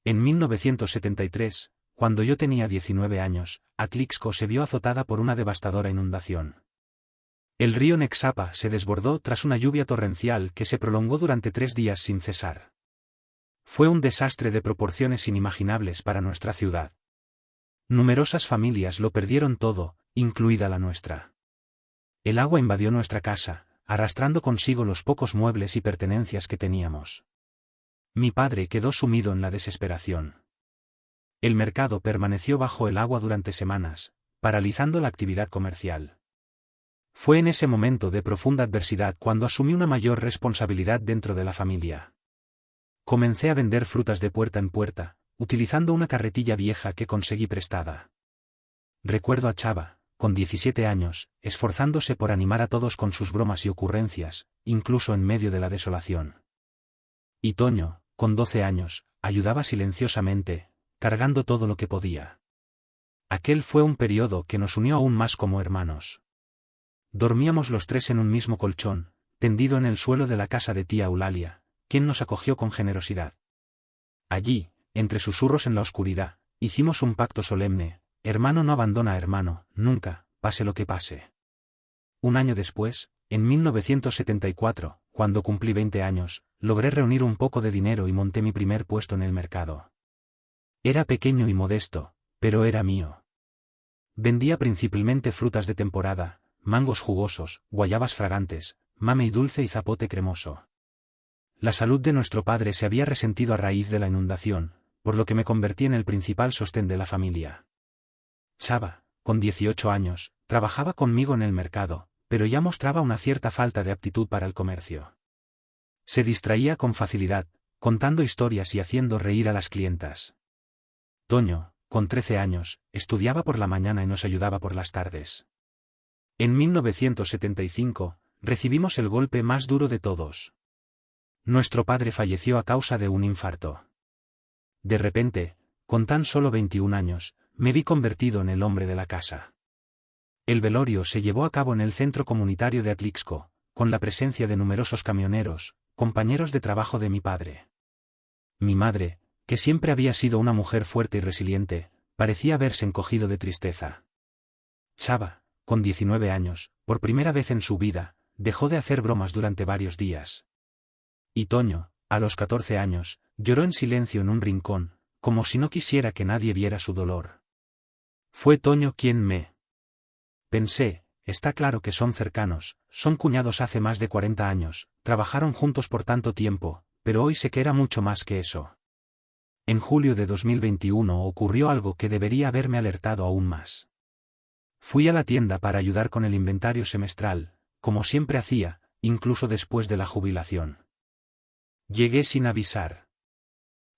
En 1973, cuando yo tenía 19 años, Atlixco se vio azotada por una devastadora inundación. El río Nexapa se desbordó tras una lluvia torrencial que se prolongó durante 3 días sin cesar. Fue un desastre de proporciones inimaginables para nuestra ciudad. Numerosas familias lo perdieron todo, incluida la nuestra. El agua invadió nuestra casa, arrastrando consigo los pocos muebles y pertenencias que teníamos. Mi padre quedó sumido en la desesperación. El mercado permaneció bajo el agua durante semanas, paralizando la actividad comercial. Fue en ese momento de profunda adversidad cuando asumí una mayor responsabilidad dentro de la familia. Comencé a vender frutas de puerta en puerta, utilizando una carretilla vieja que conseguí prestada. Recuerdo a Chava, con 17 años, esforzándose por animar a todos con sus bromas y ocurrencias, incluso en medio de la desolación. Y Toño, con 12 años, ayudaba silenciosamente, cargando todo lo que podía. Aquel fue un periodo que nos unió aún más como hermanos. Dormíamos los 3 en un mismo colchón, tendido en el suelo de la casa de tía Eulalia, quien nos acogió con generosidad. Allí, entre susurros en la oscuridad, hicimos un pacto solemne: hermano no abandona a hermano, nunca, pase lo que pase. Un año después, en 1974, cuando cumplí 20 años, logré reunir un poco de dinero y monté mi primer puesto en el mercado. Era pequeño y modesto, pero era mío. Vendía principalmente frutas de temporada, mangos jugosos, guayabas fragantes, mamey dulce y zapote cremoso. La salud de nuestro padre se había resentido a raíz de la inundación, por lo que me convertí en el principal sostén de la familia. Chava, con 18 años, trabajaba conmigo en el mercado, pero ya mostraba una cierta falta de aptitud para el comercio. Se distraía con facilidad, contando historias y haciendo reír a las clientas. Toño, con 13 años, estudiaba por la mañana y nos ayudaba por las tardes. En 1975, recibimos el golpe más duro de todos. Nuestro padre falleció a causa de un infarto. De repente, con tan solo 21 años, me vi convertido en el hombre de la casa. El velorio se llevó a cabo en el centro comunitario de Atlixco, con la presencia de numerosos camioneros, compañeros de trabajo de mi padre. Mi madre, que siempre había sido una mujer fuerte y resiliente, parecía haberse encogido de tristeza. Chava, con 19 años, por primera vez en su vida, dejó de hacer bromas durante varios días. Y Toño, a los 14 años, lloró en silencio en un rincón, como si no quisiera que nadie viera su dolor. Fue Toño quien me... Pensé, está claro que son cercanos, son cuñados hace más de 40 años, trabajaron juntos por tanto tiempo, pero hoy sé que era mucho más que eso. En julio de 2021 ocurrió algo que debería haberme alertado aún más. Fui a la tienda para ayudar con el inventario semestral, como siempre hacía, incluso después de la jubilación. Llegué sin avisar.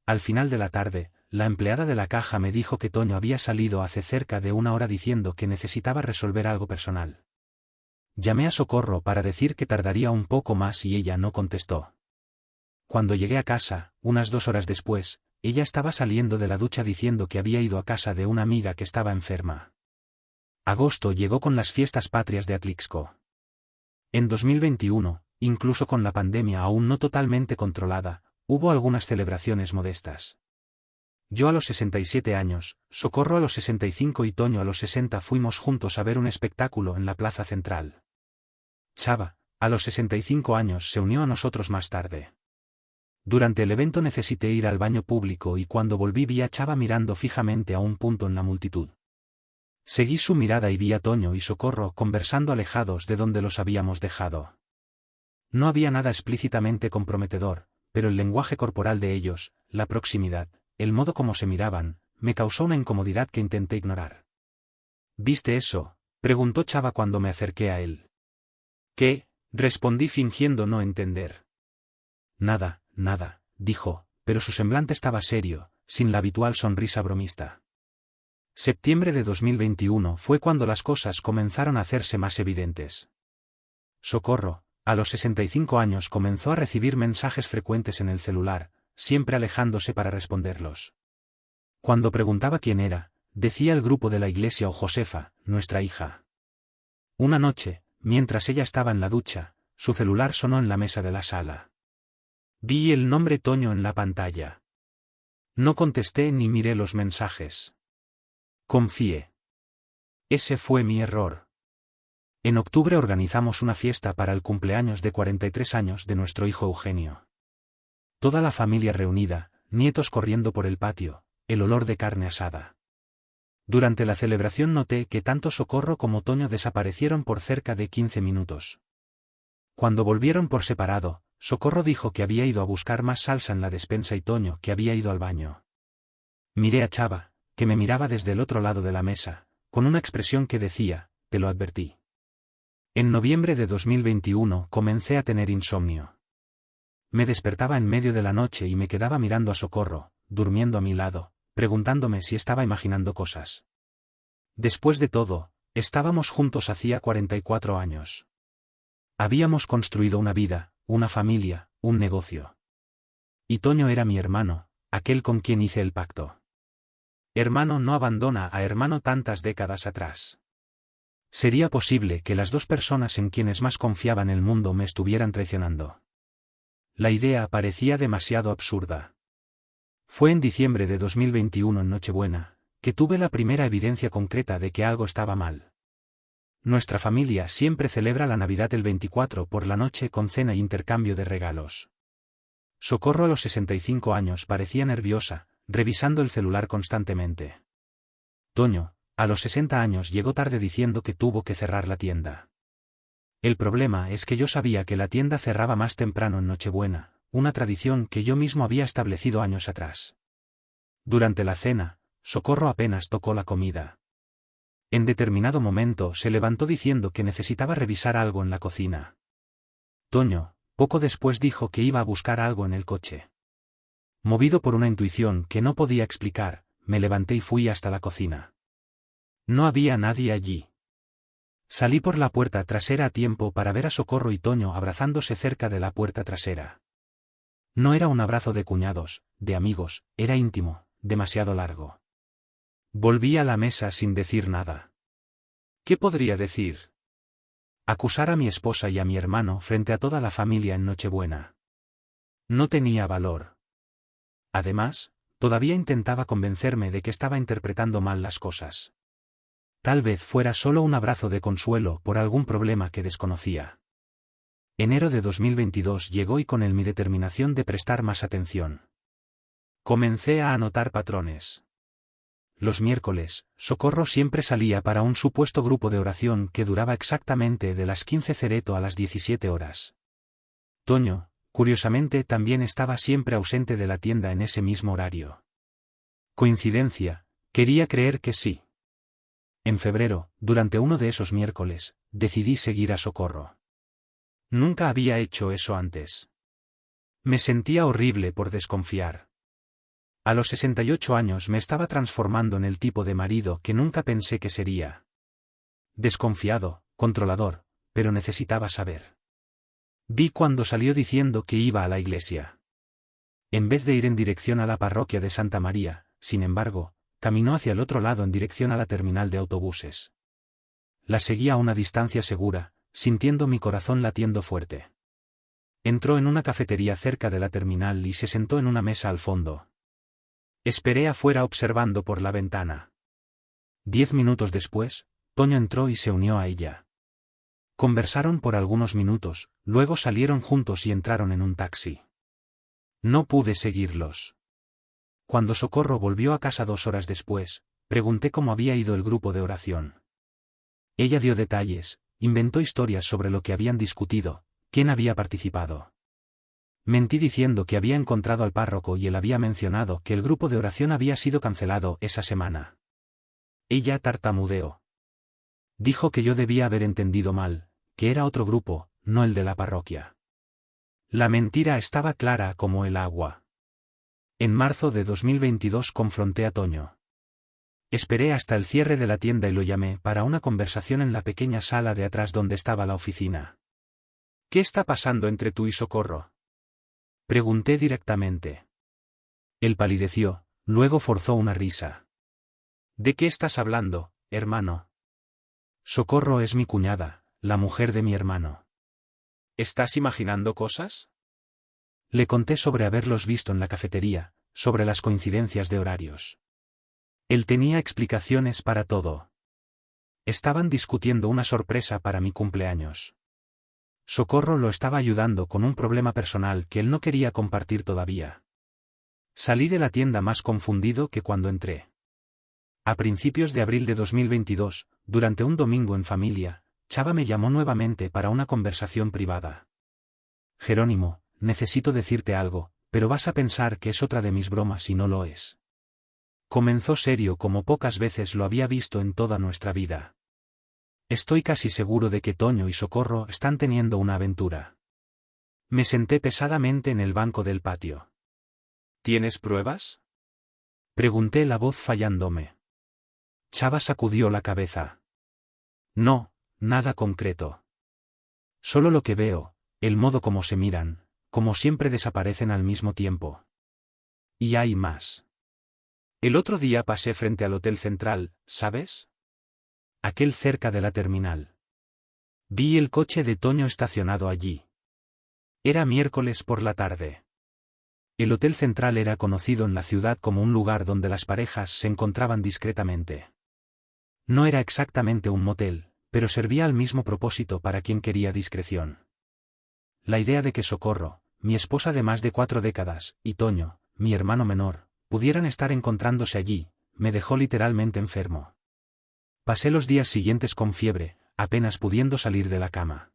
Al final de la tarde, la empleada de la caja me dijo que Toño había salido hace cerca de una hora diciendo que necesitaba resolver algo personal. Llamé a Socorro para decir que tardaría un poco más y ella no contestó. Cuando llegué a casa, unas 2 horas después, ella estaba saliendo de la ducha diciendo que había ido a casa de una amiga que estaba enferma. Agosto llegó con las fiestas patrias de Atlixco. En 2021, incluso con la pandemia aún no totalmente controlada, hubo algunas celebraciones modestas. Yo a los 67 años, Socorro a los 65 y Toño a los 60 fuimos juntos a ver un espectáculo en la plaza central. Chava, a los 65 años se unió a nosotros más tarde. Durante el evento necesité ir al baño público y cuando volví vi a Chava mirando fijamente a un punto en la multitud. Seguí su mirada y vi a Toño y Socorro conversando alejados de donde los habíamos dejado. No había nada explícitamente comprometedor, pero el lenguaje corporal de ellos, la proximidad, el modo como se miraban, me causó una incomodidad que intenté ignorar. ¿Viste eso?, preguntó Chava cuando me acerqué a él. ¿Qué?, respondí fingiendo no entender. Nada, nada, dijo, pero su semblante estaba serio, sin la habitual sonrisa bromista. Septiembre de 2021 fue cuando las cosas comenzaron a hacerse más evidentes. Socorro, a los 65 años comenzó a recibir mensajes frecuentes en el celular, siempre alejándose para responderlos. Cuando preguntaba quién era, decía el grupo de la iglesia o Josefa, nuestra hija. Una noche, mientras ella estaba en la ducha, su celular sonó en la mesa de la sala. Vi el nombre Toño en la pantalla. No contesté ni miré los mensajes. Confié. Ese fue mi error. En octubre organizamos una fiesta para el cumpleaños de 43 años de nuestro hijo Eugenio. Toda la familia reunida, nietos corriendo por el patio, el olor de carne asada. Durante la celebración noté que tanto Socorro como Toño desaparecieron por cerca de 15 minutos. Cuando volvieron por separado, Socorro dijo que había ido a buscar más salsa en la despensa y Toño que había ido al baño. Miré a Chava, que me miraba desde el otro lado de la mesa, con una expresión que decía, te lo advertí. En noviembre de 2021 comencé a tener insomnio. Me despertaba en medio de la noche y me quedaba mirando a Socorro, durmiendo a mi lado, preguntándome si estaba imaginando cosas. Después de todo, estábamos juntos hacía 44 años. Habíamos construido una vida, una familia, un negocio. Y Toño era mi hermano, aquel con quien hice el pacto. Hermano no abandona a hermano tantas décadas atrás. ¿Sería posible que las dos personas en quienes más confiaba en el mundo me estuvieran traicionando? La idea parecía demasiado absurda. Fue en diciembre de 2021 en Nochebuena, que tuve la primera evidencia concreta de que algo estaba mal. Nuestra familia siempre celebra la Navidad el 24 por la noche con cena e intercambio de regalos. Socorro a los 65 años parecía nerviosa, revisando el celular constantemente. Toño, a los 60 años llegó tarde diciendo que tuvo que cerrar la tienda. El problema es que yo sabía que la tienda cerraba más temprano en Nochebuena, una tradición que yo mismo había establecido años atrás. Durante la cena, Socorro apenas tocó la comida. En determinado momento se levantó diciendo que necesitaba revisar algo en la cocina. Toño, poco después dijo que iba a buscar algo en el coche. Movido por una intuición que no podía explicar, me levanté y fui hasta la cocina. No había nadie allí. Salí por la puerta trasera a tiempo para ver a Socorro y Toño abrazándose cerca de la puerta trasera. No era un abrazo de cuñados, de amigos, era íntimo, demasiado largo. Volví a la mesa sin decir nada. ¿Qué podría decir? Acusar a mi esposa y a mi hermano frente a toda la familia en Nochebuena. No tenía valor. Además, todavía intentaba convencerme de que estaba interpretando mal las cosas. Tal vez fuera solo un abrazo de consuelo por algún problema que desconocía. Enero de 2022 llegó y con él mi determinación de prestar más atención. Comencé a anotar patrones. Los miércoles, Socorro siempre salía para un supuesto grupo de oración que duraba exactamente de las 15:00 a las 17 horas. Toño, curiosamente, también estaba siempre ausente de la tienda en ese mismo horario. ¿Coincidencia? Quería creer que sí. En febrero, durante uno de esos miércoles, decidí seguir a Socorro. Nunca había hecho eso antes. Me sentía horrible por desconfiar. A los 68 años me estaba transformando en el tipo de marido que nunca pensé que sería. Desconfiado, controlador, pero necesitaba saber. Vi cuando salió diciendo que iba a la iglesia. En vez de ir en dirección a la parroquia de Santa María, sin embargo, caminó hacia el otro lado en dirección a la terminal de autobuses. La seguí a una distancia segura, sintiendo mi corazón latiendo fuerte. Entró en una cafetería cerca de la terminal y se sentó en una mesa al fondo. Esperé afuera observando por la ventana. 10 minutos después, Toño entró y se unió a ella. Conversaron por algunos minutos, luego salieron juntos y entraron en un taxi. No pude seguirlos. Cuando Socorro volvió a casa 2 horas después, pregunté cómo había ido el grupo de oración. Ella dio detalles, inventó historias sobre lo que habían discutido, quién había participado. Mentí diciendo que había encontrado al párroco y él había mencionado que el grupo de oración había sido cancelado esa semana. Ella tartamudeó. Dijo que yo debía haber entendido mal, que era otro grupo, no el de la parroquia. La mentira estaba clara como el agua. En marzo de 2022 confronté a Toño. Esperé hasta el cierre de la tienda y lo llamé para una conversación en la pequeña sala de atrás donde estaba la oficina. ¿Qué está pasando entre tú y Socorro?, pregunté directamente. Él palideció, luego forzó una risa. ¿De qué estás hablando, hermano? Socorro es mi cuñada, la mujer de mi hermano. ¿Estás imaginando cosas? Le conté sobre haberlos visto en la cafetería, sobre las coincidencias de horarios. Él tenía explicaciones para todo. Estaban discutiendo una sorpresa para mi cumpleaños. Socorro lo estaba ayudando con un problema personal que él no quería compartir todavía. Salí de la tienda más confundido que cuando entré. A principios de abril de 2022, durante un domingo en familia, Chava me llamó nuevamente para una conversación privada. Jerónimo, necesito decirte algo, pero vas a pensar que es otra de mis bromas y no lo es. Comenzó serio como pocas veces lo había visto en toda nuestra vida. Estoy casi seguro de que Toño y Socorro están teniendo una aventura. Me senté pesadamente en el banco del patio. ¿Tienes pruebas?, pregunté, la voz fallándome. Chava sacudió la cabeza. No, nada concreto. Solo lo que veo, el modo como se miran, como siempre desaparecen al mismo tiempo. Y hay más. El otro día pasé frente al Hotel Central, ¿sabes? Aquel cerca de la terminal. Vi el coche de Toño estacionado allí. Era miércoles por la tarde. El Hotel Central era conocido en la ciudad como un lugar donde las parejas se encontraban discretamente. No era exactamente un motel, pero servía al mismo propósito para quien quería discreción. La idea de que Socorro, mi esposa de más de 4 décadas, y Toño, mi hermano menor, pudieran estar encontrándose allí, me dejó literalmente enfermo. Pasé los días siguientes con fiebre, apenas pudiendo salir de la cama.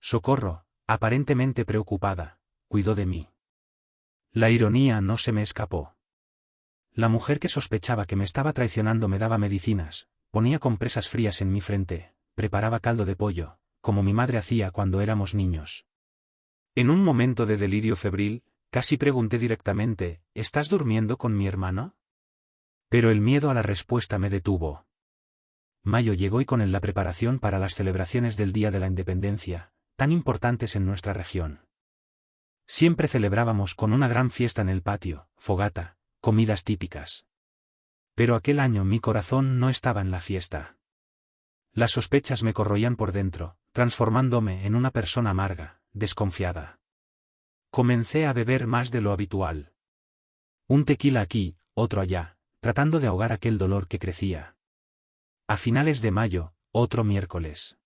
Socorro, aparentemente preocupada, cuidó de mí. La ironía no se me escapó. La mujer que sospechaba que me estaba traicionando me daba medicinas, ponía compresas frías en mi frente, preparaba caldo de pollo, como mi madre hacía cuando éramos niños. En un momento de delirio febril, casi pregunté directamente, ¿estás durmiendo con mi hermano? Pero el miedo a la respuesta me detuvo. Mayo llegó y con él la preparación para las celebraciones del Día de la Independencia, tan importantes en nuestra región. Siempre celebrábamos con una gran fiesta en el patio, fogata, comidas típicas. Pero aquel año mi corazón no estaba en la fiesta. Las sospechas me corroían por dentro, transformándome en una persona amarga, desconfiada. Comencé a beber más de lo habitual. Un tequila aquí, otro allá, tratando de ahogar aquel dolor que crecía. A finales de mayo, otro miércoles.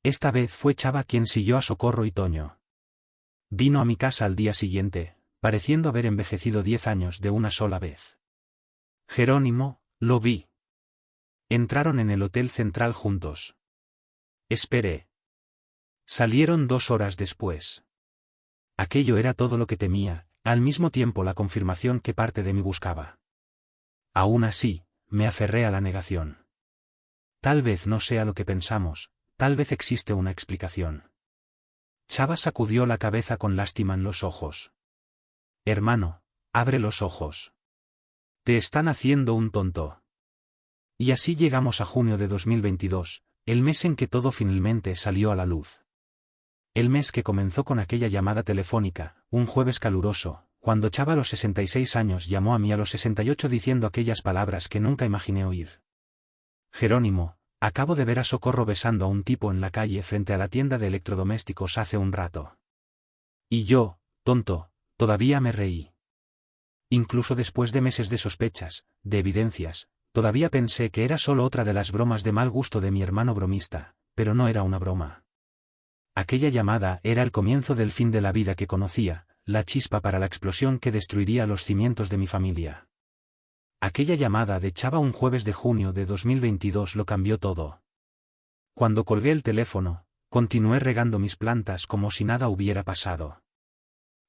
Esta vez fue Chava quien siguió a Socorro y Toño. Vino a mi casa al día siguiente, pareciendo haber envejecido 10 años de una sola vez. Jerónimo, lo vi. Entraron en el Hotel Central juntos. Esperé. Salieron 2 horas después. Aquello era todo lo que temía, al mismo tiempo la confirmación que parte de mí buscaba. Aún así, me aferré a la negación. Tal vez no sea lo que pensamos, tal vez existe una explicación. Chava sacudió la cabeza con lástima en los ojos. Hermano, abre los ojos. Te están haciendo un tonto. Y así llegamos a junio de 2022, el mes en que todo finalmente salió a la luz. El mes que comenzó con aquella llamada telefónica, un jueves caluroso, cuando Chava a los 66 años llamó a mí a los 68 diciendo aquellas palabras que nunca imaginé oír. Jerónimo, acabo de ver a Socorro besando a un tipo en la calle frente a la tienda de electrodomésticos hace un rato. Y yo, tonto, todavía me reí. Incluso después de meses de sospechas, de evidencias, todavía pensé que era solo otra de las bromas de mal gusto de mi hermano bromista, pero no era una broma. Aquella llamada era el comienzo del fin de la vida que conocía, la chispa para la explosión que destruiría los cimientos de mi familia. Aquella llamada de Chava un jueves de junio de 2022 lo cambió todo. Cuando colgué el teléfono, continué regando mis plantas como si nada hubiera pasado.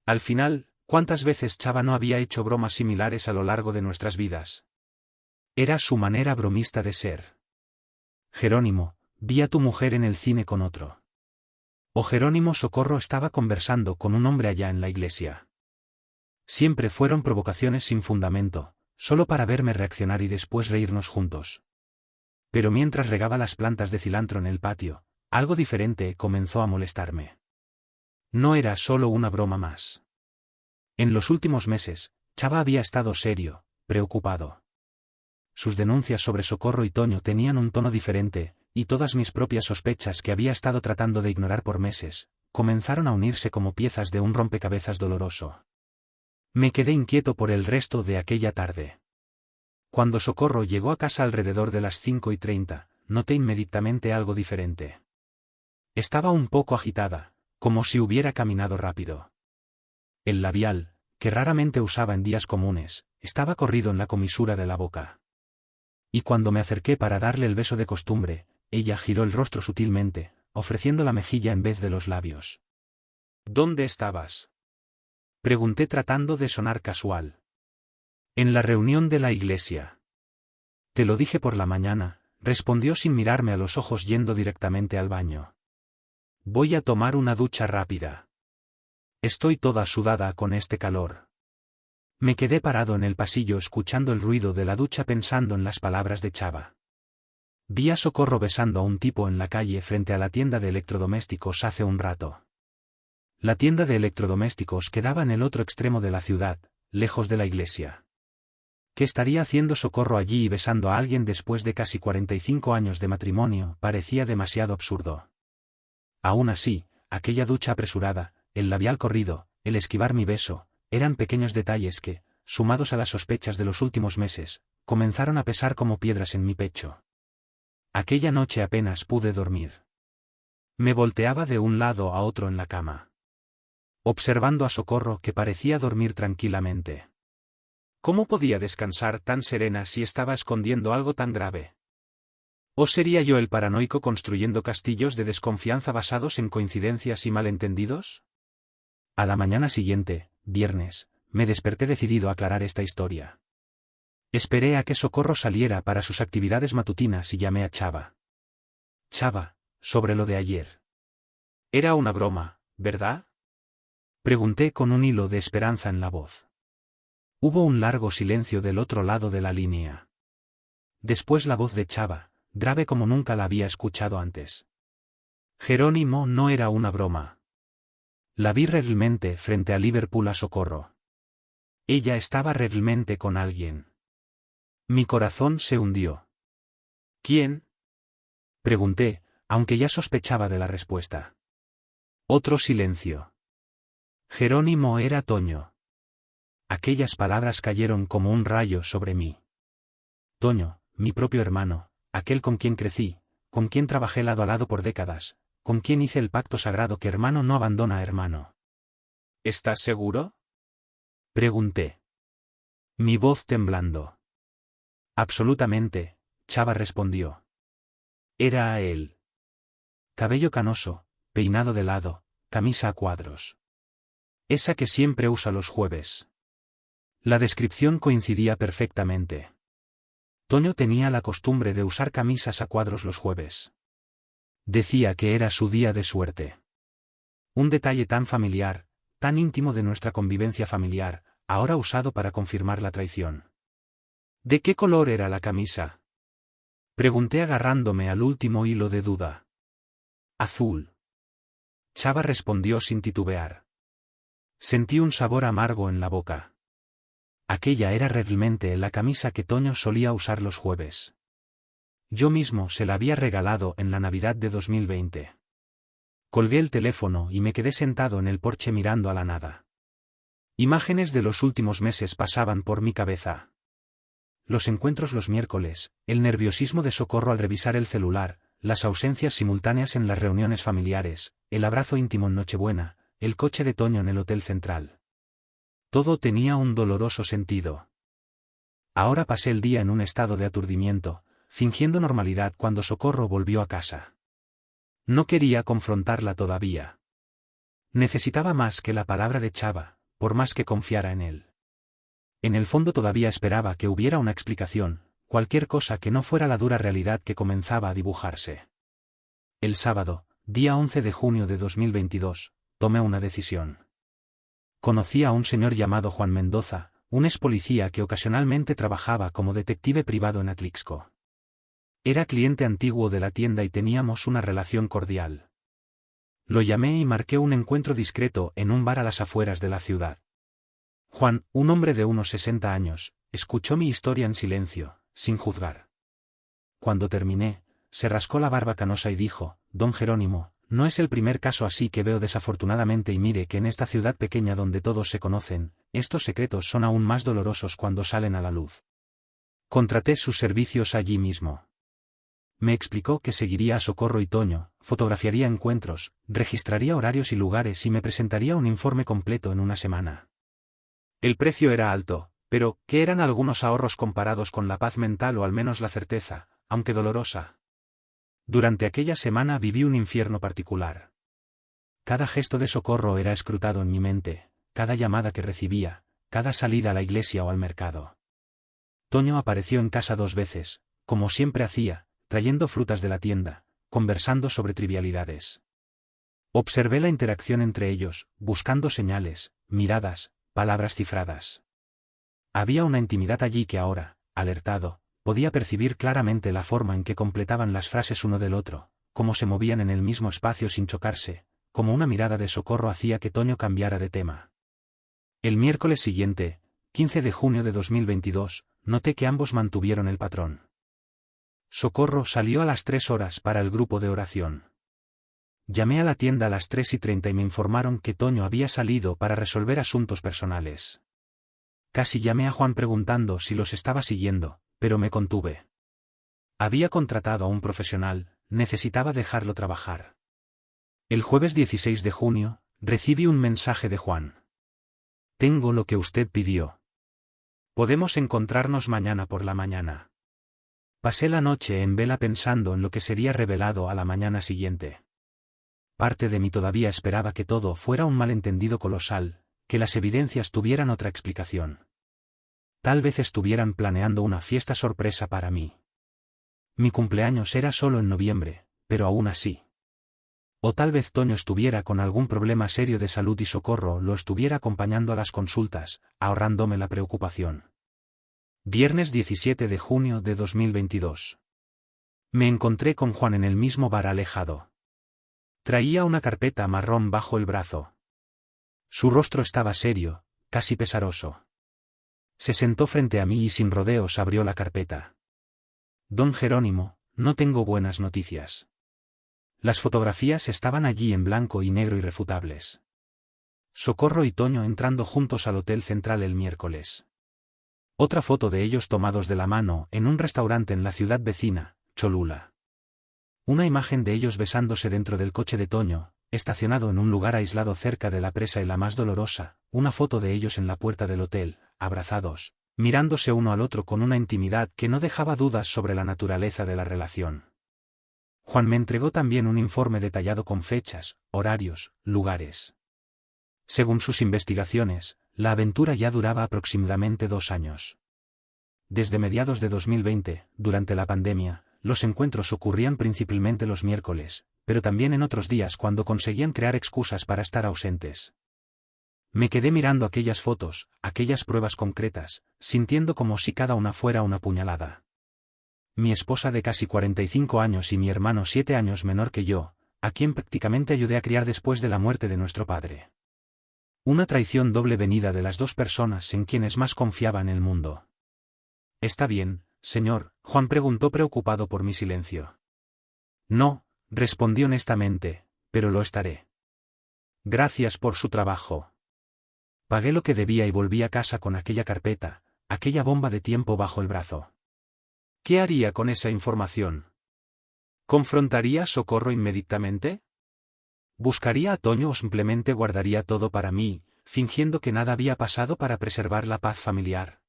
Al final, ¿cuántas veces Chava no había hecho bromas similares a lo largo de nuestras vidas? Era su manera bromista de ser. Jerónimo, vi a tu mujer en el cine con otro. O Jerónimo, Socorro estaba conversando con un hombre allá en la iglesia. Siempre fueron provocaciones sin fundamento, solo para verme reaccionar y después reírnos juntos. Pero mientras regaba las plantas de cilantro en el patio, algo diferente comenzó a molestarme. No era solo una broma más. En los últimos meses, Chava había estado serio, preocupado. Sus denuncias sobre Socorro y Toño tenían un tono diferente, y todas mis propias sospechas que había estado tratando de ignorar por meses, comenzaron a unirse como piezas de un rompecabezas doloroso. Me quedé inquieto por el resto de aquella tarde. Cuando Socorro llegó a casa alrededor de las 5:30, noté inmediatamente algo diferente. Estaba un poco agitada, como si hubiera caminado rápido. El labial, que raramente usaba en días comunes, estaba corrido en la comisura de la boca. Y cuando me acerqué para darle el beso de costumbre, ella giró el rostro sutilmente, ofreciendo la mejilla en vez de los labios. ¿Dónde estabas?, pregunté tratando de sonar casual. En la reunión de la iglesia. Te lo dije por la mañana, respondió sin mirarme a los ojos yendo directamente al baño. Voy a tomar una ducha rápida. Estoy toda sudada con este calor. Me quedé parado en el pasillo escuchando el ruido de la ducha pensando en las palabras de Chava. Vi a Socorro besando a un tipo en la calle frente a la tienda de electrodomésticos hace un rato. La tienda de electrodomésticos quedaba en el otro extremo de la ciudad, lejos de la iglesia. ¿Qué estaría haciendo Socorro allí y besando a alguien después de casi 45 años de matrimonio? Parecía demasiado absurdo. Aún así, aquella ducha apresurada, el labial corrido, el esquivar mi beso, eran pequeños detalles que, sumados a las sospechas de los últimos meses, comenzaron a pesar como piedras en mi pecho. Aquella noche apenas pude dormir. Me volteaba de un lado a otro en la cama, observando a Socorro que parecía dormir tranquilamente. ¿Cómo podía descansar tan serena si estaba escondiendo algo tan grave? ¿O sería yo el paranoico construyendo castillos de desconfianza basados en coincidencias y malentendidos? A la mañana siguiente, viernes, me desperté decidido a aclarar esta historia. Esperé a que Socorro saliera para sus actividades matutinas y llamé a Chava. Chava, sobre lo de ayer. Era una broma, ¿verdad? Pregunté con un hilo de esperanza en la voz. Hubo un largo silencio del otro lado de la línea. Después la voz de Chava, grave como nunca la había escuchado antes. Jerónimo, no era una broma. La vi realmente frente a Liverpool a Socorro. Ella estaba realmente con alguien. Mi corazón se hundió. ¿Quién? Pregunté, aunque ya sospechaba de la respuesta. Otro silencio. Jerónimo era Toño. Aquellas palabras cayeron como un rayo sobre mí. Toño, mi propio hermano, aquel con quien crecí, con quien trabajé lado a lado por décadas, con quien hice el pacto sagrado que hermano no abandona a hermano. ¿Estás seguro? Pregunté. Mi voz temblando. Absolutamente, Chava respondió. Era a él. Cabello canoso, peinado de lado, camisa a cuadros. Esa que siempre usa los jueves. La descripción coincidía perfectamente. Toño tenía la costumbre de usar camisas a cuadros los jueves. Decía que era su día de suerte. Un detalle tan familiar, tan íntimo de nuestra convivencia familiar, ahora usado para confirmar la traición. ¿De qué color era la camisa? Pregunté agarrándome al último hilo de duda. Azul. Chava respondió sin titubear. Sentí un sabor amargo en la boca. Aquella era realmente la camisa que Toño solía usar los jueves. Yo mismo se la había regalado en la Navidad de 2020. Colgué el teléfono y me quedé sentado en el porche mirando a la nada. Imágenes de los últimos meses pasaban por mi cabeza. Los encuentros los miércoles, el nerviosismo de Socorro al revisar el celular, las ausencias simultáneas en las reuniones familiares, el abrazo íntimo en Nochebuena, el coche de Toño en el Hotel Central. Todo tenía un doloroso sentido. Ahora pasé el día en un estado de aturdimiento, fingiendo normalidad cuando Socorro volvió a casa. No quería confrontarla todavía. Necesitaba más que la palabra de Chava, por más que confiara en él. En el fondo todavía esperaba que hubiera una explicación, cualquier cosa que no fuera la dura realidad que comenzaba a dibujarse. El sábado, día 11 de junio de 2022, tomé una decisión. Conocí a un señor llamado Juan Mendoza, un ex policía que ocasionalmente trabajaba como detective privado en Atlixco. Era cliente antiguo de la tienda y teníamos una relación cordial. Lo llamé y marqué un encuentro discreto en un bar a las afueras de la ciudad. Juan, un hombre de unos 60 años, escuchó mi historia en silencio, sin juzgar. Cuando terminé, se rascó la barba canosa y dijo: «Don Jerónimo, no es el primer caso así que veo desafortunadamente, y mire que en esta ciudad pequeña donde todos se conocen, estos secretos son aún más dolorosos cuando salen a la luz. Contraté sus servicios allí mismo». Me explicó que seguiría a Socorro y Toño, fotografiaría encuentros, registraría horarios y lugares y me presentaría un informe completo en una semana. El precio era alto, pero ¿qué eran algunos ahorros comparados con la paz mental o al menos la certeza, aunque dolorosa? Durante aquella semana viví un infierno particular. Cada gesto de Socorro era escrutado en mi mente, cada llamada que recibía, cada salida a la iglesia o al mercado. Toño apareció en casa 2 veces, como siempre hacía, trayendo frutas de la tienda, conversando sobre trivialidades. Observé la interacción entre ellos, buscando señales, miradas, palabras cifradas. Había una intimidad allí que ahora, alertado, podía percibir claramente la forma en que completaban las frases uno del otro, cómo se movían en el mismo espacio sin chocarse, como una mirada de Socorro hacía que Toño cambiara de tema. El miércoles siguiente, 15 de junio de 2022, noté que ambos mantuvieron el patrón. Socorro salió a las 3 horas para el grupo de oración. Llamé a la tienda a las 3:30 y me informaron que Toño había salido para resolver asuntos personales. Casi llamé a Juan preguntando si los estaba siguiendo, pero me contuve. Había contratado a un profesional, necesitaba dejarlo trabajar. El jueves 16 de junio, recibí un mensaje de Juan. «Tengo lo que usted pidió. Podemos encontrarnos mañana por la mañana». Pasé la noche en vela pensando en lo que sería revelado a la mañana siguiente. Parte de mí todavía esperaba que todo fuera un malentendido colosal, que las evidencias tuvieran otra explicación. tal vez estuvieran planeando una fiesta sorpresa para mí. Mi cumpleaños era solo en noviembre, pero aún así. O tal vez Toño estuviera con algún problema serio de salud y Socorro lo estuviera acompañando a las consultas, ahorrándome la preocupación. Viernes 17 de junio de 2022. Me encontré con Juan en el mismo bar alejado. Traía una carpeta marrón bajo el brazo. Su rostro estaba serio, casi pesaroso. Se sentó frente a mí y sin rodeos abrió la carpeta. Don Jerónimo, no tengo buenas noticias. Las fotografías estaban allí en blanco y negro irrefutables. Socorro y Toño entrando juntos al Hotel Central el miércoles. Otra foto de ellos tomados de la mano en un restaurante en la ciudad vecina, Cholula. Una imagen de ellos besándose dentro del coche de Toño, estacionado en un lugar aislado cerca de la presa y la más dolorosa, una foto de ellos en la puerta del hotel, abrazados, mirándose uno al otro con una intimidad que no dejaba dudas sobre la naturaleza de la relación. Juan me entregó también un informe detallado con fechas, horarios, lugares. Según sus investigaciones, la aventura ya duraba aproximadamente 2 años. Desde mediados de 2020, durante la pandemia, los encuentros ocurrían principalmente los miércoles, pero también en otros días cuando conseguían crear excusas para estar ausentes. Me quedé mirando aquellas fotos, aquellas pruebas concretas, sintiendo como si cada una fuera una puñalada. Mi esposa de casi 45 años y mi hermano 7 años menor que yo, a quien prácticamente ayudé a criar después de la muerte de nuestro padre. Una traición doble venida de las dos personas en quienes más confiaba en el mundo. ¿Está bien, señor?, Juan preguntó preocupado por mi silencio. No, respondí honestamente, pero lo estaré. Gracias por su trabajo. Pagué lo que debía y volví a casa con aquella carpeta, aquella bomba de tiempo bajo el brazo. ¿Qué haría con esa información? ¿Confrontaría a Socorro inmediatamente? ¿Buscaría a Toño o simplemente guardaría todo para mí, fingiendo que nada había pasado para preservar la paz familiar?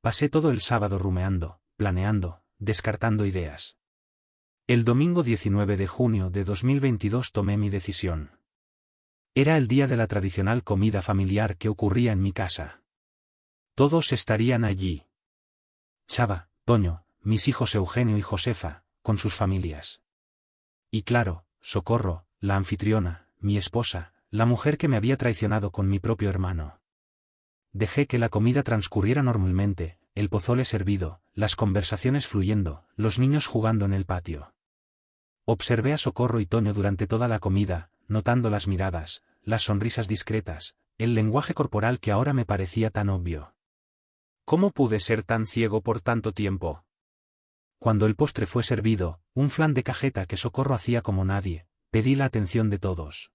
Pasé todo el sábado rumeando, planeando, descartando ideas. El domingo 19 de junio de 2022 tomé mi decisión. Era el día de la tradicional comida familiar que ocurría en mi casa. Todos estarían allí. Chava, Toño, mis hijos Eugenio y Josefa, con sus familias. Y claro, Socorro, la anfitriona, mi esposa, la mujer que me había traicionado con mi propio hermano. Dejé que la comida transcurriera normalmente, el pozole servido, las conversaciones fluyendo, los niños jugando en el patio. Observé a Socorro y Toño durante toda la comida, notando las miradas, las sonrisas discretas, el lenguaje corporal que ahora me parecía tan obvio. ¿Cómo pude ser tan ciego por tanto tiempo? Cuando el postre fue servido, un flan de cajeta que Socorro hacía como nadie, pedí la atención de todos.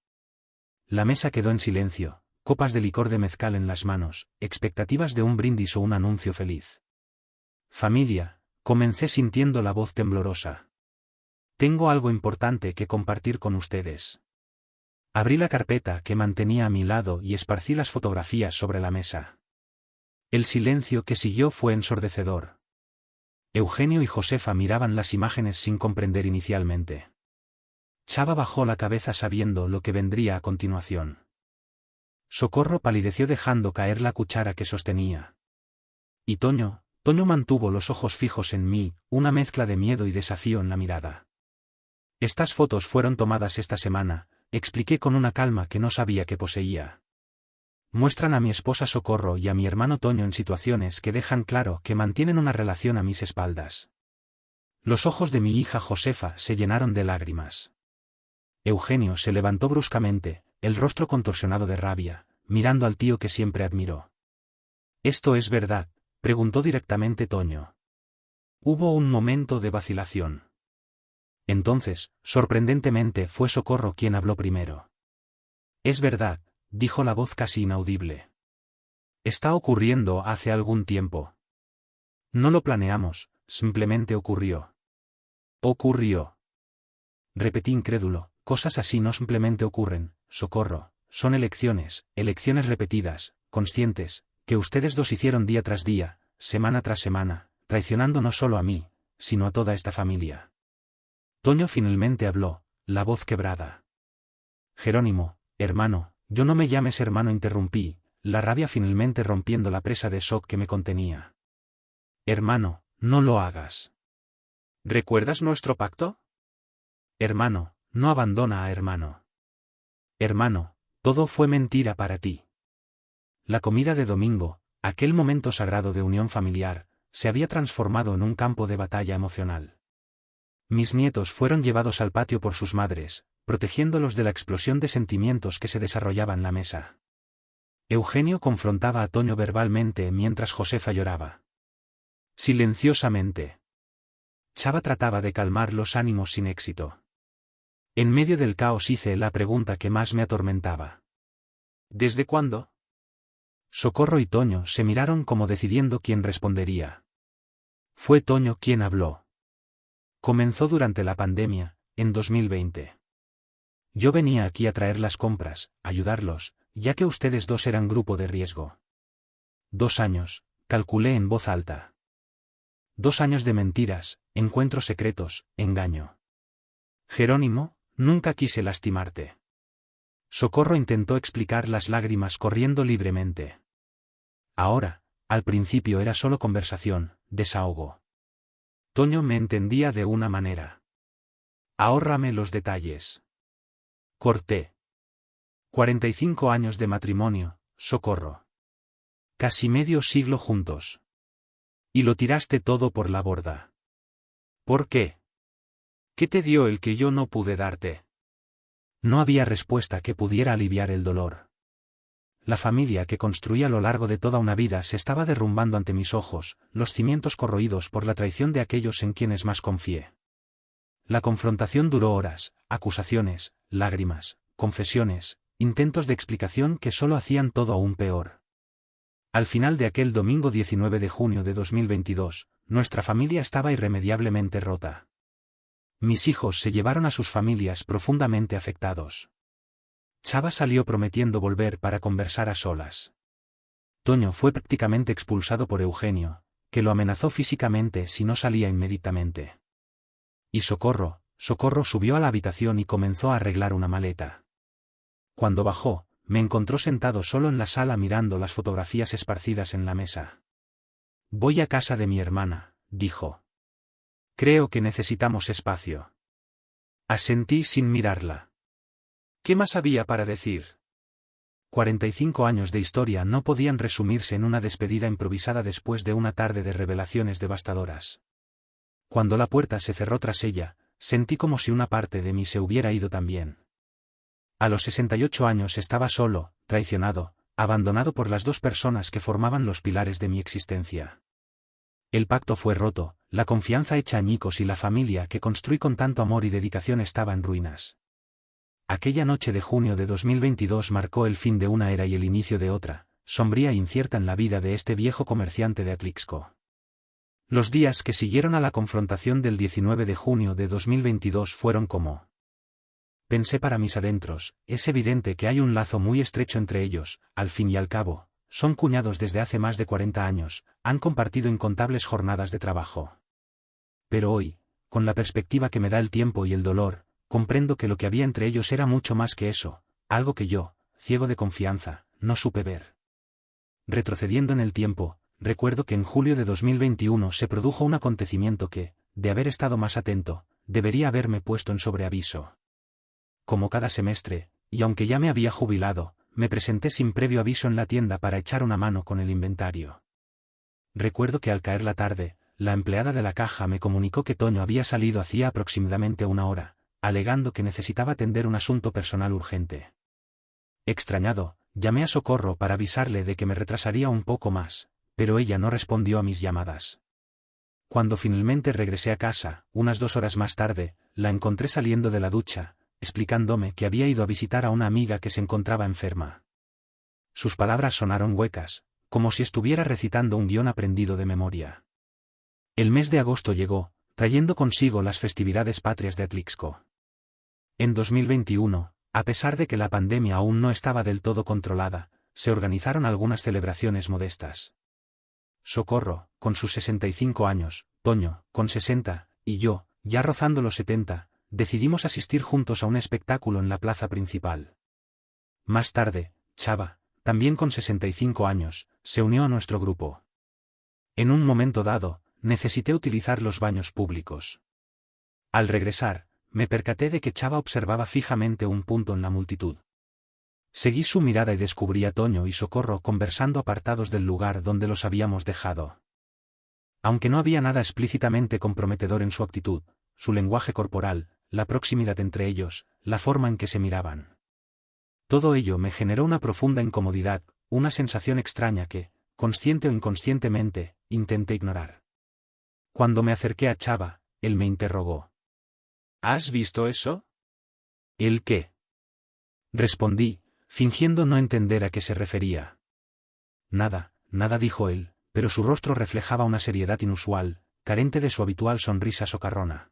La mesa quedó en silencio, copas de licor de mezcal en las manos, expectativas de un brindis o un anuncio feliz. Familia, comencé sintiendo la voz temblorosa. Tengo algo importante que compartir con ustedes. Abrí la carpeta que mantenía a mi lado y esparcí las fotografías sobre la mesa. El silencio que siguió fue ensordecedor. Eugenio y Josefa miraban las imágenes sin comprender inicialmente. Chava bajó la cabeza sabiendo lo que vendría a continuación. Socorro palideció dejando caer la cuchara que sostenía. Y Toño mantuvo los ojos fijos en mí, una mezcla de miedo y desafío en la mirada. Estas fotos fueron tomadas esta semana, expliqué con una calma que no sabía que poseía. Muestran a mi esposa Socorro y a mi hermano Toño en situaciones que dejan claro que mantienen una relación a mis espaldas. Los ojos de mi hija Josefa se llenaron de lágrimas. Eugenio se levantó bruscamente, el rostro contorsionado de rabia, mirando al tío que siempre admiró. ¿Esto es verdad?, preguntó directamente Toño. Hubo un momento de vacilación. Entonces, sorprendentemente fue Socorro quien habló primero. Es verdad, dijo la voz casi inaudible. Está ocurriendo hace algún tiempo. No lo planeamos, simplemente ocurrió. Ocurrió. Repetí incrédulo, cosas así no simplemente ocurren, Socorro, son elecciones repetidas, conscientes, que ustedes dos hicieron día tras día, semana tras semana, traicionando no solo a mí, sino a toda esta familia. Toño finalmente habló, la voz quebrada. Jerónimo, hermano, yo no me llames hermano, interrumpí, la rabia finalmente rompiendo la presa de shock que me contenía. Hermano, no lo hagas. ¿Recuerdas nuestro pacto? Hermano, no abandona a hermano. Hermano, todo fue mentira para ti. La comida de domingo, aquel momento sagrado de unión familiar, se había transformado en un campo de batalla emocional. Mis nietos fueron llevados al patio por sus madres, protegiéndolos de la explosión de sentimientos que se desarrollaba en la mesa. Eugenio confrontaba a Toño verbalmente mientras Josefa lloraba. Silenciosamente. Chava trataba de calmar los ánimos sin éxito. En medio del caos hice la pregunta que más me atormentaba. ¿Desde cuándo? Socorro y Toño se miraron como decidiendo quién respondería. Fue Toño quien habló. Comenzó durante la pandemia, en 2020. Yo venía aquí a traer las compras, ayudarlos, ya que ustedes dos eran grupo de riesgo. 2 años, calculé en voz alta. 2 años de mentiras, encuentros secretos, engaño. Jerónimo, nunca quise lastimarte. Socorro intentó explicar, las lágrimas corriendo libremente. Ahora, al principio era solo conversación, desahogo. Toño me entendía de una manera. Ahórrame los detalles. Corté. 45 años de matrimonio, Socorro. Casi medio siglo juntos. Y lo tiraste todo por la borda. ¿Por qué? ¿Qué te dio el que yo no pude darte? No había respuesta que pudiera aliviar el dolor. La familia que construí a lo largo de toda una vida se estaba derrumbando ante mis ojos, los cimientos corroídos por la traición de aquellos en quienes más confié. La confrontación duró horas, acusaciones, lágrimas, confesiones, intentos de explicación que solo hacían todo aún peor. Al final de aquel domingo 19 de junio de 2022, nuestra familia estaba irremediablemente rota. Mis hijos se llevaron a sus familias profundamente afectados. Chava salió prometiendo volver para conversar a solas. Toño fue prácticamente expulsado por Eugenio, que lo amenazó físicamente si no salía inmediatamente. Y Socorro subió a la habitación y comenzó a arreglar una maleta. Cuando bajó, me encontró sentado solo en la sala mirando las fotografías esparcidas en la mesa. Voy a casa de mi hermana, dijo. Creo que necesitamos espacio. Asentí sin mirarla. ¿Qué más había para decir? 45 años de historia no podían resumirse en una despedida improvisada después de una tarde de revelaciones devastadoras. Cuando la puerta se cerró tras ella, sentí como si una parte de mí se hubiera ido también. A los 68 años estaba solo, traicionado, abandonado por las 2 personas que formaban los pilares de mi existencia. El pacto fue roto, la confianza hecha añicos y la familia que construí con tanto amor y dedicación estaba en ruinas. Aquella noche de junio de 2022 marcó el fin de una era y el inicio de otra, sombría e incierta en la vida de este viejo comerciante de Atlixco. Los días que siguieron a la confrontación del 19 de junio de 2022 fueron como... Pensé para mis adentros, es evidente que hay un lazo muy estrecho entre ellos, al fin y al cabo, son cuñados desde hace más de 40 años, han compartido incontables jornadas de trabajo. Pero hoy, con la perspectiva que me da el tiempo y el dolor, comprendo que lo que había entre ellos era mucho más que eso, algo que yo, ciego de confianza, no supe ver. Retrocediendo en el tiempo, recuerdo que en julio de 2021 se produjo un acontecimiento que, de haber estado más atento, debería haberme puesto en sobreaviso. Como cada semestre, y aunque ya me había jubilado, me presenté sin previo aviso en la tienda para echar una mano con el inventario. Recuerdo que al caer la tarde, la empleada de la caja me comunicó que Toño había salido hacía aproximadamente 1 hora, alegando que necesitaba atender un asunto personal urgente. Extrañado, llamé a Socorro para avisarle de que me retrasaría un poco más, pero ella no respondió a mis llamadas. Cuando finalmente regresé a casa, unas 2 horas más tarde, la encontré saliendo de la ducha, explicándome que había ido a visitar a una amiga que se encontraba enferma. Sus palabras sonaron huecas, como si estuviera recitando un guión aprendido de memoria. El mes de agosto llegó, trayendo consigo las festividades patrias de Atlixco. En 2021, a pesar de que la pandemia aún no estaba del todo controlada, se organizaron algunas celebraciones modestas. Socorro, con sus 65 años, Toño, con 60, y yo, ya rozando los 70, decidimos asistir juntos a un espectáculo en la plaza principal. Más tarde, Chava, también con 65 años, se unió a nuestro grupo. En un momento dado, necesité utilizar los baños públicos. Al regresar, me percaté de que Chava observaba fijamente un punto en la multitud. Seguí su mirada y descubrí a Toño y Socorro conversando apartados del lugar donde los habíamos dejado. Aunque no había nada explícitamente comprometedor en su actitud, su lenguaje corporal, la proximidad entre ellos, la forma en que se miraban. Todo ello me generó una profunda incomodidad, una sensación extraña que, consciente o inconscientemente, intenté ignorar. Cuando me acerqué a Chava, él me interrogó. ¿Has visto eso? ¿El qué? Respondí, fingiendo no entender a qué se refería. Nada, nada, dijo él, pero su rostro reflejaba una seriedad inusual, carente de su habitual sonrisa socarrona.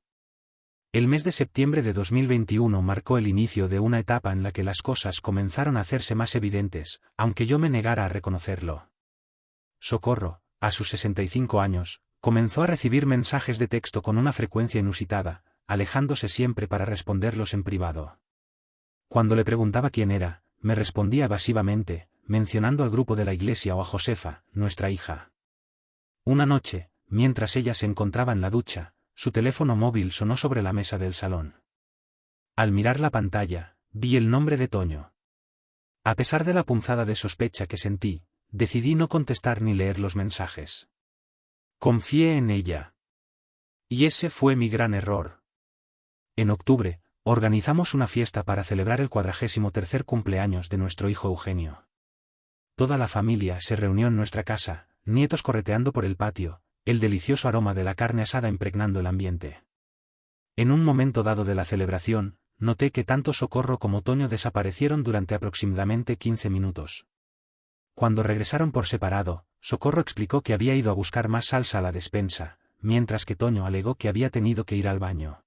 El mes de septiembre de 2021 marcó el inicio de una etapa en la que las cosas comenzaron a hacerse más evidentes, aunque yo me negara a reconocerlo. Socorro, a sus 65 años, comenzó a recibir mensajes de texto con una frecuencia inusitada, alejándose siempre para responderlos en privado. Cuando le preguntaba quién era, me respondía evasivamente, mencionando al grupo de la iglesia o a Josefa, nuestra hija. Una noche, mientras ella se encontraba en la ducha, su teléfono móvil sonó sobre la mesa del salón. Al mirar la pantalla, vi el nombre de Toño. A pesar de la punzada de sospecha que sentí, decidí no contestar ni leer los mensajes. Confié en ella. Y ese fue mi gran error. En octubre, organizamos una fiesta para celebrar el 43º cumpleaños de nuestro hijo Eugenio. Toda la familia se reunió en nuestra casa, nietos correteando por el patio, el delicioso aroma de la carne asada impregnando el ambiente. En un momento dado de la celebración, noté que tanto Socorro como Toño desaparecieron durante aproximadamente 15 minutos. Cuando regresaron por separado, Socorro explicó que había ido a buscar más salsa a la despensa, mientras que Toño alegó que había tenido que ir al baño.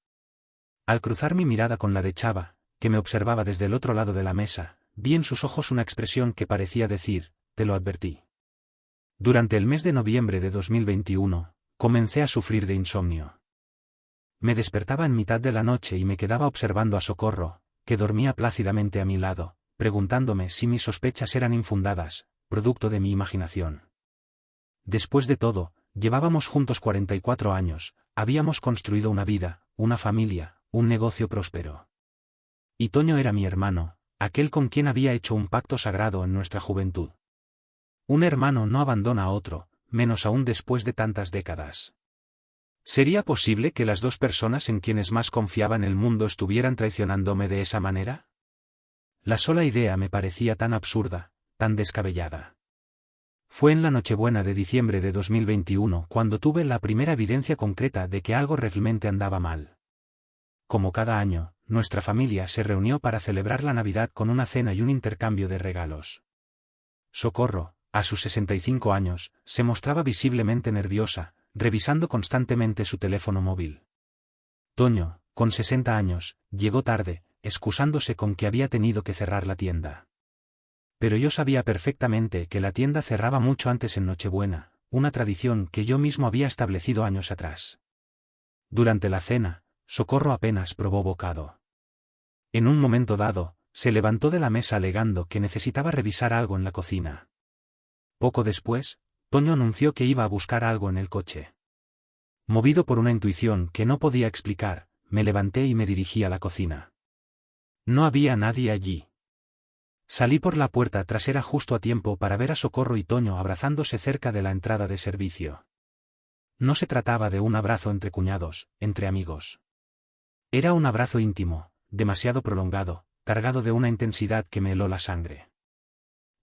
Al cruzar mi mirada con la de Chava, que me observaba desde el otro lado de la mesa, vi en sus ojos una expresión que parecía decir, te lo advertí. Durante el mes de noviembre de 2021, comencé a sufrir de insomnio. Me despertaba en mitad de la noche y me quedaba observando a Socorro, que dormía plácidamente a mi lado, preguntándome si mis sospechas eran infundadas, producto de mi imaginación. Después de todo, llevábamos juntos 44 años, habíamos construido una vida, una familia, un negocio próspero. Y Toño era mi hermano, aquel con quien había hecho un pacto sagrado en nuestra juventud. Un hermano no abandona a otro, menos aún después de tantas décadas. ¿Sería posible que las dos personas en quienes más confiaba en el mundo estuvieran traicionándome de esa manera? La sola idea me parecía tan absurda, tan descabellada. Fue en la Nochebuena de diciembre de 2021 cuando tuve la primera evidencia concreta de que algo realmente andaba mal. Como cada año, nuestra familia se reunió para celebrar la Navidad con una cena y un intercambio de regalos. Socorro, a sus 65 años, se mostraba visiblemente nerviosa, revisando constantemente su teléfono móvil. Toño, con 60 años, llegó tarde, excusándose con que había tenido que cerrar la tienda. Pero yo sabía perfectamente que la tienda cerraba mucho antes en Nochebuena, una tradición que yo mismo había establecido años atrás. Durante la cena, Socorro apenas probó bocado. En un momento dado, se levantó de la mesa alegando que necesitaba revisar algo en la cocina. Poco después, Toño anunció que iba a buscar algo en el coche. Movido por una intuición que no podía explicar, me levanté y me dirigí a la cocina. No había nadie allí. Salí por la puerta trasera justo a tiempo para ver a Socorro y Toño abrazándose cerca de la entrada de servicio. No se trataba de un abrazo entre cuñados, entre amigos. Era un abrazo íntimo, demasiado prolongado, cargado de una intensidad que me heló la sangre.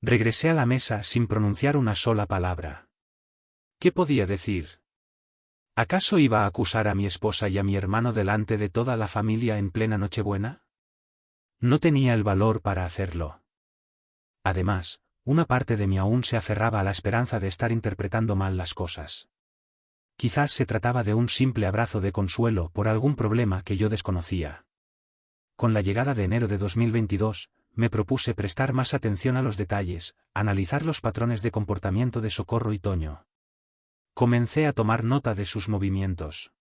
Regresé a la mesa sin pronunciar una sola palabra. ¿Qué podía decir? ¿Acaso iba a acusar a mi esposa y a mi hermano delante de toda la familia en plena Nochebuena? No tenía el valor para hacerlo. Además, una parte de mí aún se aferraba a la esperanza de estar interpretando mal las cosas. Quizás se trataba de un simple abrazo de consuelo por algún problema que yo desconocía. Con la llegada de enero de 2022, me propuse prestar más atención a los detalles, analizar los patrones de comportamiento de Socorro y Toño. Comencé a tomar nota de sus movimientos.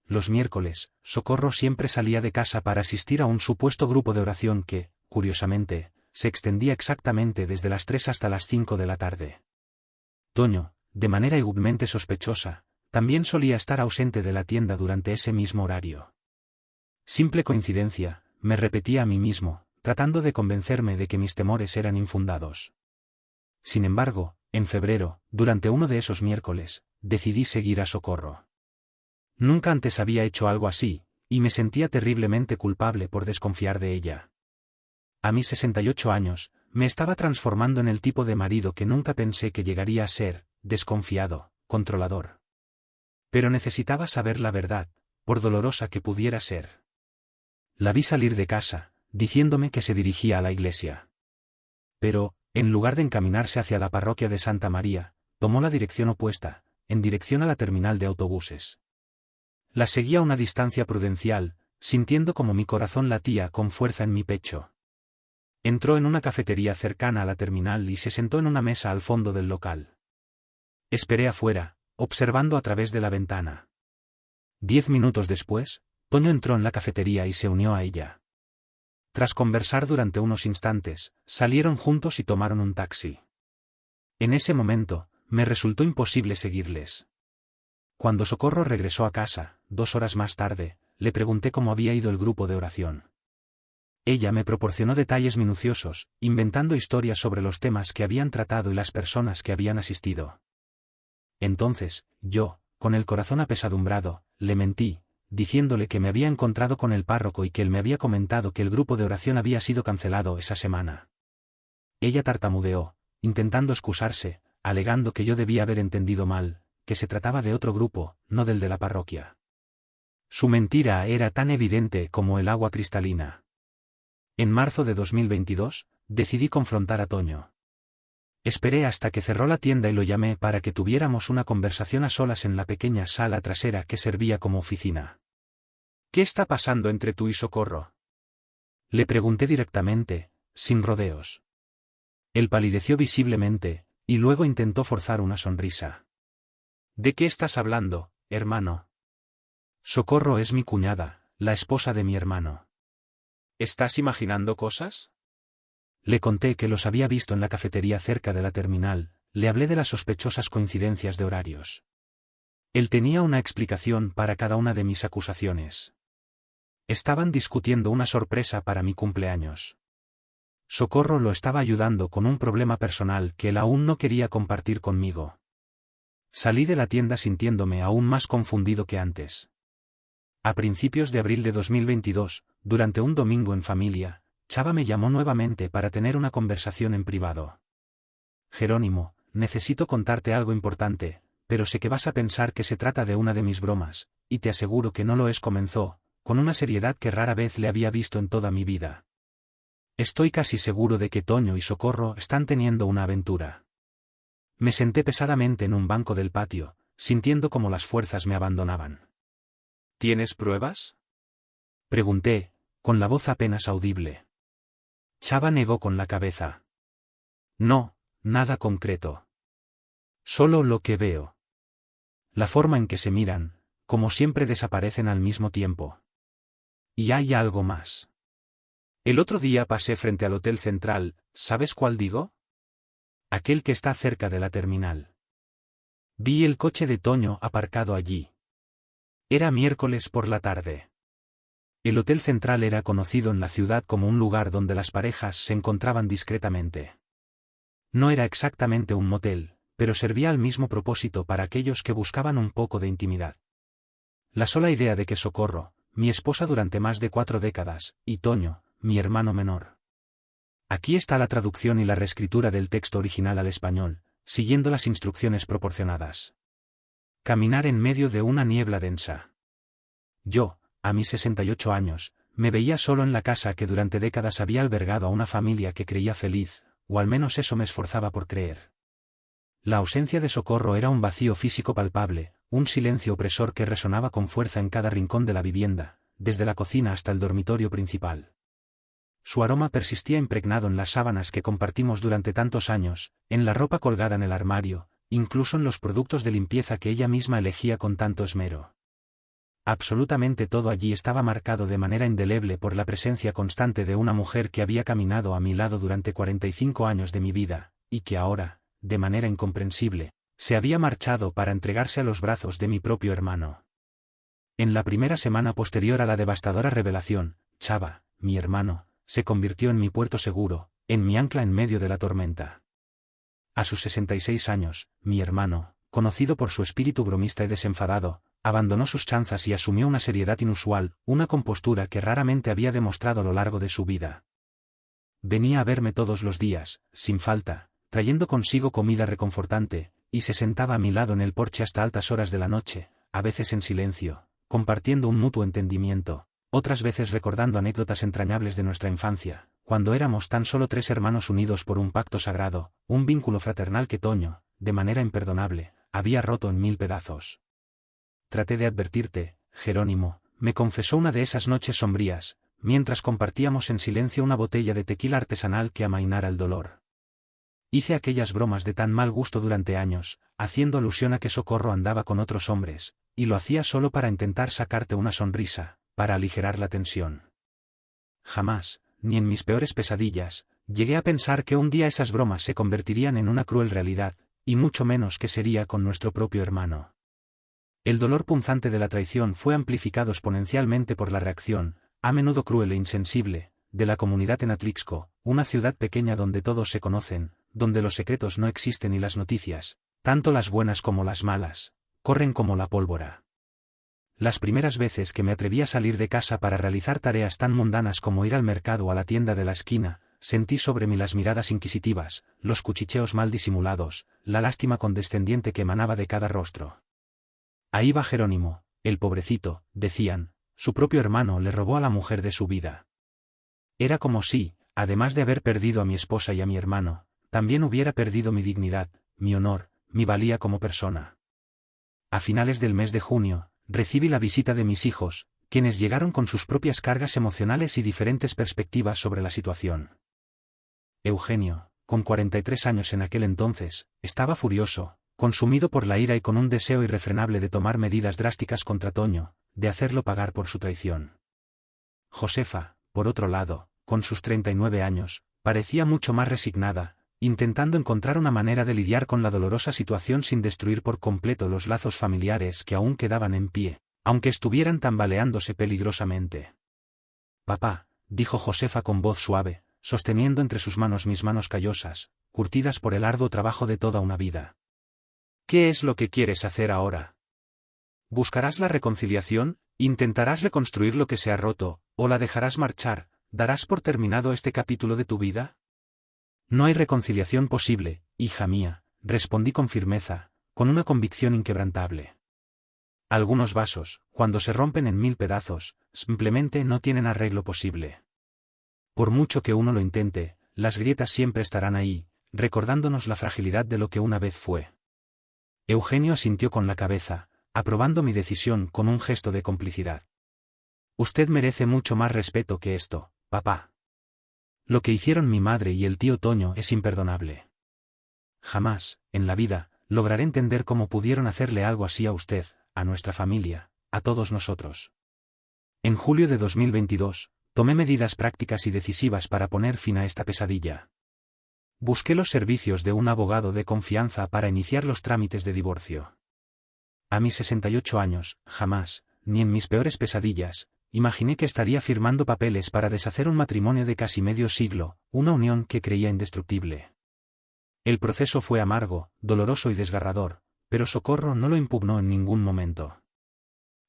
Los miércoles, Socorro siempre salía de casa para asistir a un supuesto grupo de oración que, curiosamente, se extendía exactamente desde las 3 hasta las 5 de la tarde. Toño, de manera igualmente sospechosa, también solía estar ausente de la tienda durante ese mismo horario. Simple coincidencia, me repetía a mí mismo, tratando de convencerme de que mis temores eran infundados. Sin embargo, en febrero, durante uno de esos miércoles, decidí seguir a Socorro. Nunca antes había hecho algo así, y me sentía terriblemente culpable por desconfiar de ella. A mis 68 años, me estaba transformando en el tipo de marido que nunca pensé que llegaría a ser, desconfiado, controlador. Pero necesitaba saber la verdad, por dolorosa que pudiera ser. La vi salir de casa, diciéndome que se dirigía a la iglesia. Pero, en lugar de encaminarse hacia la parroquia de Santa María, tomó la dirección opuesta, en dirección a la terminal de autobuses. La seguí a una distancia prudencial, sintiendo como mi corazón latía con fuerza en mi pecho. Entró en una cafetería cercana a la terminal y se sentó en una mesa al fondo del local. Esperé afuera, observando a través de la ventana. 10 minutos después, Toño entró en la cafetería y se unió a ella. Tras conversar durante unos instantes, salieron juntos y tomaron un taxi. En ese momento, me resultó imposible seguirles. Cuando Socorro regresó a casa, 2 horas más tarde, le pregunté cómo había ido el grupo de oración. Ella me proporcionó detalles minuciosos, inventando historias sobre los temas que habían tratado y las personas que habían asistido. Entonces, yo, con el corazón apesadumbrado, le mentí, diciéndole que me había encontrado con el párroco y que él me había comentado que el grupo de oración había sido cancelado esa semana. Ella tartamudeó, intentando excusarse, alegando que yo debía haber entendido mal, que se trataba de otro grupo, no del de la parroquia. Su mentira era tan evidente como el agua cristalina. En marzo de 2022, decidí confrontar a Toño. Esperé hasta que cerró la tienda y lo llamé para que tuviéramos una conversación a solas en la pequeña sala trasera que servía como oficina. ¿Qué está pasando entre tú y Socorro?, le pregunté directamente, sin rodeos. Él palideció visiblemente, y luego intentó forzar una sonrisa. ¿De qué estás hablando, hermano? Socorro es mi cuñada, la esposa de mi hermano. ¿Estás imaginando cosas? Le conté que los había visto en la cafetería cerca de la terminal, le hablé de las sospechosas coincidencias de horarios. Él tenía una explicación para cada una de mis acusaciones. Estaban discutiendo una sorpresa para mi cumpleaños. Socorro lo estaba ayudando con un problema personal que él aún no quería compartir conmigo. Salí de la tienda sintiéndome aún más confundido que antes. A principios de abril de 2022, durante un domingo en familia, Chava me llamó nuevamente para tener una conversación en privado. Jerónimo, necesito contarte algo importante, pero sé que vas a pensar que se trata de una de mis bromas, y te aseguro que no lo es, comenzó, con una seriedad que rara vez le había visto en toda mi vida. Estoy casi seguro de que Toño y Socorro están teniendo una aventura. Me senté pesadamente en un banco del patio, sintiendo como las fuerzas me abandonaban. ¿Tienes pruebas?, pregunté, con la voz apenas audible. Chava negó con la cabeza. No, nada concreto. Solo lo que veo. La forma en que se miran, como siempre desaparecen al mismo tiempo. Y hay algo más. El otro día pasé frente al Hotel Central, ¿sabes cuál digo? Aquel que está cerca de la terminal. Vi el coche de Toño aparcado allí. Era miércoles por la tarde. El Hotel Central era conocido en la ciudad como un lugar donde las parejas se encontraban discretamente. No era exactamente un motel, pero servía al mismo propósito para aquellos que buscaban un poco de intimidad. La sola idea de que Socorro, mi esposa durante más de 4 décadas, y Toño, mi hermano menor. Aquí está la traducción y la reescritura del texto original al español, siguiendo las instrucciones proporcionadas. Caminar en medio de una niebla densa. Yo, a mis 68 años, me veía solo en la casa que durante décadas había albergado a una familia que creía feliz, o al menos eso me esforzaba por creer. La ausencia de Socorro era un vacío físico palpable, un silencio opresor que resonaba con fuerza en cada rincón de la vivienda, desde la cocina hasta el dormitorio principal. Su aroma persistía impregnado en las sábanas que compartimos durante tantos años, en la ropa colgada en el armario, incluso en los productos de limpieza que ella misma elegía con tanto esmero. Absolutamente todo allí estaba marcado de manera indeleble por la presencia constante de una mujer que había caminado a mi lado durante 45 años de mi vida, y que ahora, de manera incomprensible, se había marchado para entregarse a los brazos de mi propio hermano. En la primera semana posterior a la devastadora revelación, Chava, mi hermano, se convirtió en mi puerto seguro, en mi ancla en medio de la tormenta. A sus 66 años, mi hermano, conocido por su espíritu bromista y desenfadado, abandonó sus chanzas y asumió una seriedad inusual, una compostura que raramente había demostrado a lo largo de su vida. Venía a verme todos los días, sin falta, trayendo consigo comida reconfortante, y se sentaba a mi lado en el porche hasta altas horas de la noche, a veces en silencio, compartiendo un mutuo entendimiento, otras veces recordando anécdotas entrañables de nuestra infancia, cuando éramos tan solo 3 hermanos unidos por un pacto sagrado, un vínculo fraternal que Toño, de manera imperdonable, había roto en 1000 pedazos. Traté de advertirte, Jerónimo, me confesó una de esas noches sombrías, mientras compartíamos en silencio una botella de tequila artesanal que amainara el dolor. Hice aquellas bromas de tan mal gusto durante años, haciendo alusión a que Socorro andaba con otros hombres, y lo hacía solo para intentar sacarte una sonrisa, para aligerar la tensión. Jamás, ni en mis peores pesadillas, llegué a pensar que un día esas bromas se convertirían en una cruel realidad, y mucho menos que sería con nuestro propio hermano. El dolor punzante de la traición fue amplificado exponencialmente por la reacción, a menudo cruel e insensible, de la comunidad en Atlixco, una ciudad pequeña donde todos se conocen, donde los secretos no existen y las noticias, tanto las buenas como las malas, corren como la pólvora. Las primeras veces que me atreví a salir de casa para realizar tareas tan mundanas como ir al mercado o a la tienda de la esquina, sentí sobre mí las miradas inquisitivas, los cuchicheos mal disimulados, la lástima condescendiente que emanaba de cada rostro. Ahí va Jerónimo, el pobrecito, decían, su propio hermano le robó a la mujer de su vida. Era como si, además de haber perdido a mi esposa y a mi hermano, también hubiera perdido mi dignidad, mi honor, mi valía como persona. A finales del mes de junio, recibí la visita de mis hijos, quienes llegaron con sus propias cargas emocionales y diferentes perspectivas sobre la situación. Eugenio, con 43 años en aquel entonces, estaba furioso, consumido por la ira y con un deseo irrefrenable de tomar medidas drásticas contra Toño, de hacerlo pagar por su traición. Josefa, por otro lado, con sus 39 años, parecía mucho más resignada, intentando encontrar una manera de lidiar con la dolorosa situación sin destruir por completo los lazos familiares que aún quedaban en pie, aunque estuvieran tambaleándose peligrosamente. Papá, dijo Josefa con voz suave, sosteniendo entre sus manos mis manos callosas, curtidas por el arduo trabajo de toda una vida. ¿Qué es lo que quieres hacer ahora? ¿Buscarás la reconciliación, intentarás reconstruir lo que se ha roto, o la dejarás marchar, darás por terminado este capítulo de tu vida? No hay reconciliación posible, hija mía, respondí con firmeza, con una convicción inquebrantable. Algunos vasos, cuando se rompen en 1000 pedazos, simplemente no tienen arreglo posible. Por mucho que uno lo intente, las grietas siempre estarán ahí, recordándonos la fragilidad de lo que una vez fue. Eugenio asintió con la cabeza, aprobando mi decisión con un gesto de complicidad. Usted merece mucho más respeto que esto, papá. Lo que hicieron mi madre y el tío Toño es imperdonable. Jamás, en la vida, lograré entender cómo pudieron hacerle algo así a usted, a nuestra familia, a todos nosotros. En julio de 2022, tomé medidas prácticas y decisivas para poner fin a esta pesadilla. Busqué los servicios de un abogado de confianza para iniciar los trámites de divorcio. A mis 68 años, jamás, ni en mis peores pesadillas, imaginé que estaría firmando papeles para deshacer un matrimonio de casi medio siglo, una unión que creía indestructible. El proceso fue amargo, doloroso y desgarrador, pero Socorro no lo impugnó en ningún momento.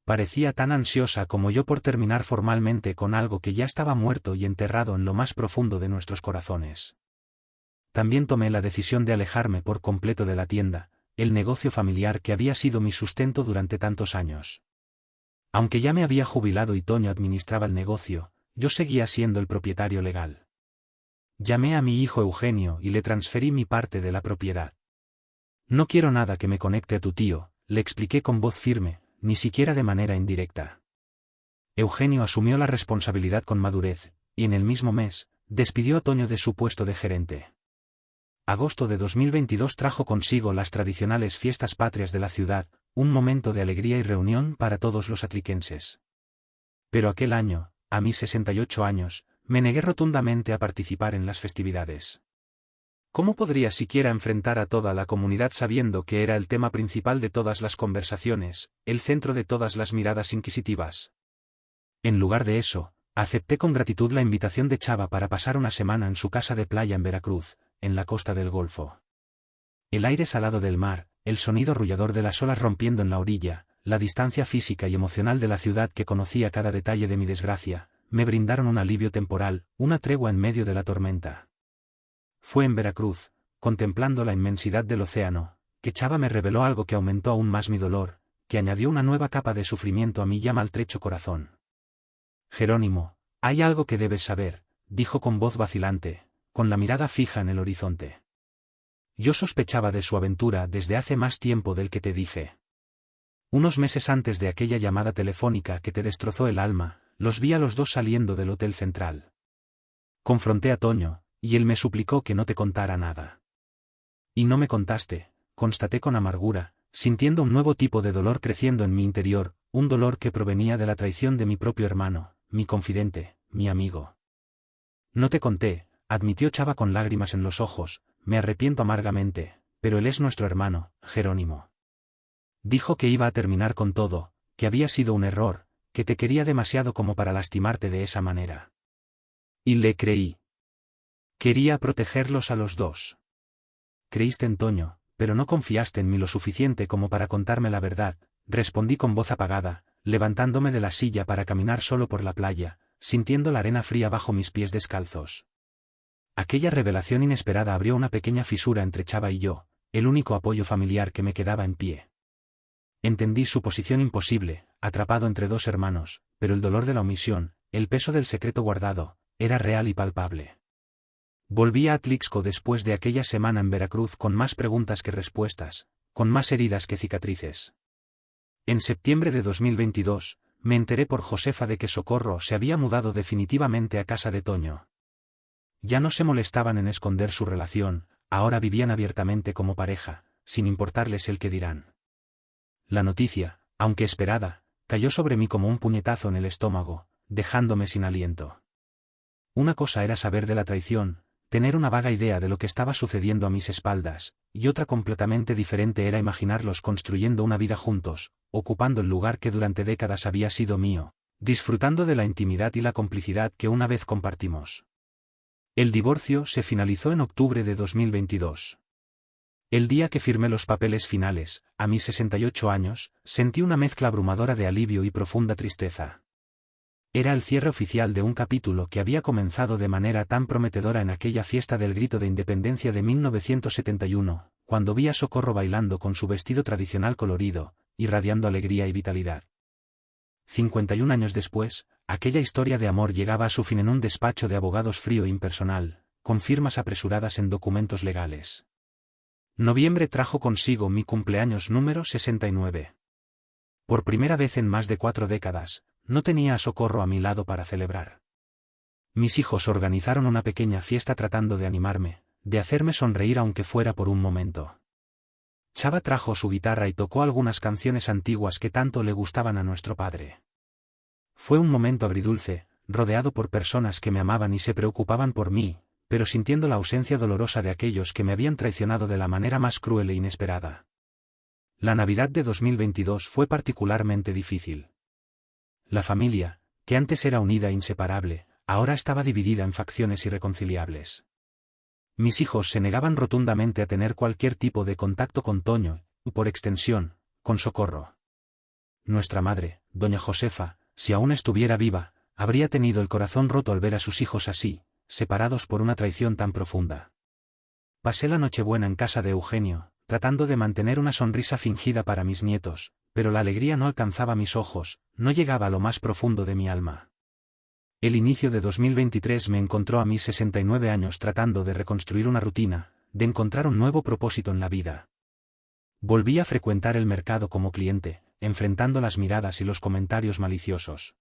Parecía tan ansiosa como yo por terminar formalmente con algo que ya estaba muerto y enterrado en lo más profundo de nuestros corazones. También tomé la decisión de alejarme por completo de la tienda, el negocio familiar que había sido mi sustento durante tantos años. Aunque ya me había jubilado y Toño administraba el negocio, yo seguía siendo el propietario legal. Llamé a mi hijo Eugenio y le transferí mi parte de la propiedad. No quiero nada que me conecte a tu tío, le expliqué con voz firme, ni siquiera de manera indirecta. Eugenio asumió la responsabilidad con madurez, y en el mismo mes, despidió a Toño de su puesto de gerente. Agosto de 2022 trajo consigo las tradicionales fiestas patrias de la ciudad, un momento de alegría y reunión para todos los atliquenses. Pero aquel año, a mis 68 años, me negué rotundamente a participar en las festividades. ¿Cómo podría siquiera enfrentar a toda la comunidad sabiendo que era el tema principal de todas las conversaciones, el centro de todas las miradas inquisitivas? En lugar de eso, acepté con gratitud la invitación de Chava para pasar una semana en su casa de playa en Veracruz, en la costa del Golfo. El aire salado del mar, el sonido arrullador de las olas rompiendo en la orilla, la distancia física y emocional de la ciudad que conocía cada detalle de mi desgracia, me brindaron un alivio temporal, una tregua en medio de la tormenta. Fue en Veracruz, contemplando la inmensidad del océano, que Chava me reveló algo que aumentó aún más mi dolor, que añadió una nueva capa de sufrimiento a mi ya maltrecho corazón. Jerónimo, hay algo que debes saber, dijo con voz vacilante, con la mirada fija en el horizonte. Yo sospechaba de su aventura desde hace más tiempo del que te dije. Unos meses antes de aquella llamada telefónica que te destrozó el alma, los vi a los dos saliendo del Hotel Central. Confronté a Toño, y él me suplicó que no te contara nada. Y no me contaste, constaté con amargura, sintiendo un nuevo tipo de dolor creciendo en mi interior, un dolor que provenía de la traición de mi propio hermano, mi confidente, mi amigo. No te conté, admitió Chava con lágrimas en los ojos, me arrepiento amargamente, pero él es nuestro hermano, Jerónimo. Dijo que iba a terminar con todo, que había sido un error, que te quería demasiado como para lastimarte de esa manera. Y le creí. Quería protegerlos a los dos. Creíste en Toño, pero no confiaste en mí lo suficiente como para contarme la verdad, respondí con voz apagada, levantándome de la silla para caminar solo por la playa, sintiendo la arena fría bajo mis pies descalzos. Aquella revelación inesperada abrió una pequeña fisura entre Chava y yo, el único apoyo familiar que me quedaba en pie. Entendí su posición imposible, atrapado entre dos hermanos, pero el dolor de la omisión, el peso del secreto guardado, era real y palpable. Volví a Atlixco después de aquella semana en Veracruz con más preguntas que respuestas, con más heridas que cicatrices. En septiembre de 2022, me enteré por Josefa de que Socorro se había mudado definitivamente a casa de Toño. Ya no se molestaban en esconder su relación, ahora vivían abiertamente como pareja, sin importarles el que dirán. La noticia, aunque esperada, cayó sobre mí como un puñetazo en el estómago, dejándome sin aliento. Una cosa era saber de la traición, tener una vaga idea de lo que estaba sucediendo a mis espaldas, y otra completamente diferente era imaginarlos construyendo una vida juntos, ocupando el lugar que durante décadas había sido mío, disfrutando de la intimidad y la complicidad que una vez compartimos. El divorcio se finalizó en octubre de 2022. El día que firmé los papeles finales, a mis 68 años, sentí una mezcla abrumadora de alivio y profunda tristeza. Era el cierre oficial de un capítulo que había comenzado de manera tan prometedora en aquella fiesta del Grito de Independencia de 1971, cuando vi a Socorro bailando con su vestido tradicional colorido, irradiando alegría y vitalidad. 51 años después, aquella historia de amor llegaba a su fin en un despacho de abogados frío e impersonal, con firmas apresuradas en documentos legales. Noviembre trajo consigo mi cumpleaños número 69. Por primera vez en más de 4 décadas, no tenía a Socorro a mi lado para celebrar. Mis hijos organizaron una pequeña fiesta tratando de animarme, de hacerme sonreír aunque fuera por un momento. Chava trajo su guitarra y tocó algunas canciones antiguas que tanto le gustaban a nuestro padre. Fue un momento agridulce, rodeado por personas que me amaban y se preocupaban por mí, pero sintiendo la ausencia dolorosa de aquellos que me habían traicionado de la manera más cruel e inesperada. La Navidad de 2022 fue particularmente difícil. La familia, que antes era unida e inseparable, ahora estaba dividida en facciones irreconciliables. Mis hijos se negaban rotundamente a tener cualquier tipo de contacto con Toño, y por extensión, con Socorro. Nuestra madre, doña Josefa, si aún estuviera viva, habría tenido el corazón roto al ver a sus hijos así, separados por una traición tan profunda. Pasé la Nochebuena en casa de Eugenio, tratando de mantener una sonrisa fingida para mis nietos, pero la alegría no alcanzaba mis ojos, no llegaba a lo más profundo de mi alma. El inicio de 2023 me encontró a mis 69 años tratando de reconstruir una rutina, de encontrar un nuevo propósito en la vida. Volví a frecuentar el mercado como cliente, enfrentando las miradas y los comentarios maliciosos.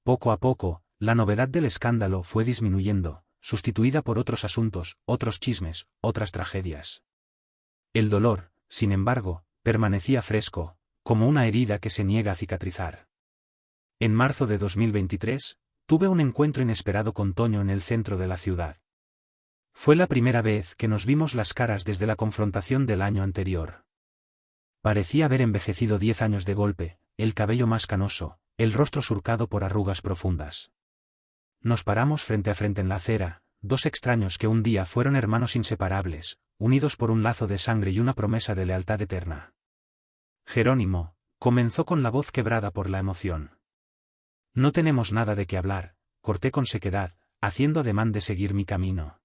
Poco a poco, la novedad del escándalo fue disminuyendo, sustituida por otros asuntos, otros chismes, otras tragedias. El dolor, sin embargo, permanecía fresco, como una herida que se niega a cicatrizar. En marzo de 2023, tuve un encuentro inesperado con Toño en el centro de la ciudad. Fue la primera vez que nos vimos las caras desde la confrontación del año anterior. Parecía haber envejecido 10 años de golpe, el cabello más canoso, el rostro surcado por arrugas profundas. Nos paramos frente a frente en la acera, dos extraños que un día fueron hermanos inseparables, unidos por un lazo de sangre y una promesa de lealtad eterna. Jerónimo, comenzó con la voz quebrada por la emoción. No tenemos nada de qué hablar, corté con sequedad, haciendo ademán de seguir mi camino.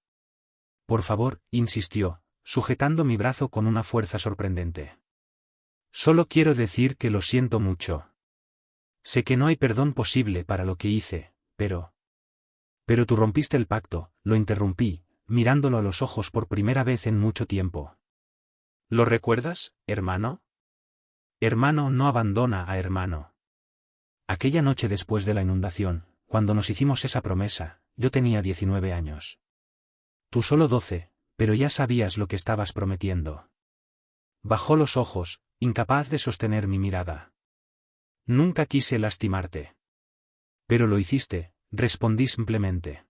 Por favor, insistió, sujetando mi brazo con una fuerza sorprendente. Solo quiero decir que lo siento mucho. Sé que no hay perdón posible para lo que hice, pero... Pero tú rompiste el pacto, lo interrumpí, mirándolo a los ojos por primera vez en mucho tiempo. ¿Lo recuerdas, hermano? Hermano no abandona a hermano. Aquella noche después de la inundación, cuando nos hicimos esa promesa, yo tenía 19 años. Tú solo 12, pero ya sabías lo que estabas prometiendo. Bajó los ojos, incapaz de sostener mi mirada. Nunca quise lastimarte. Pero lo hiciste, respondí simplemente.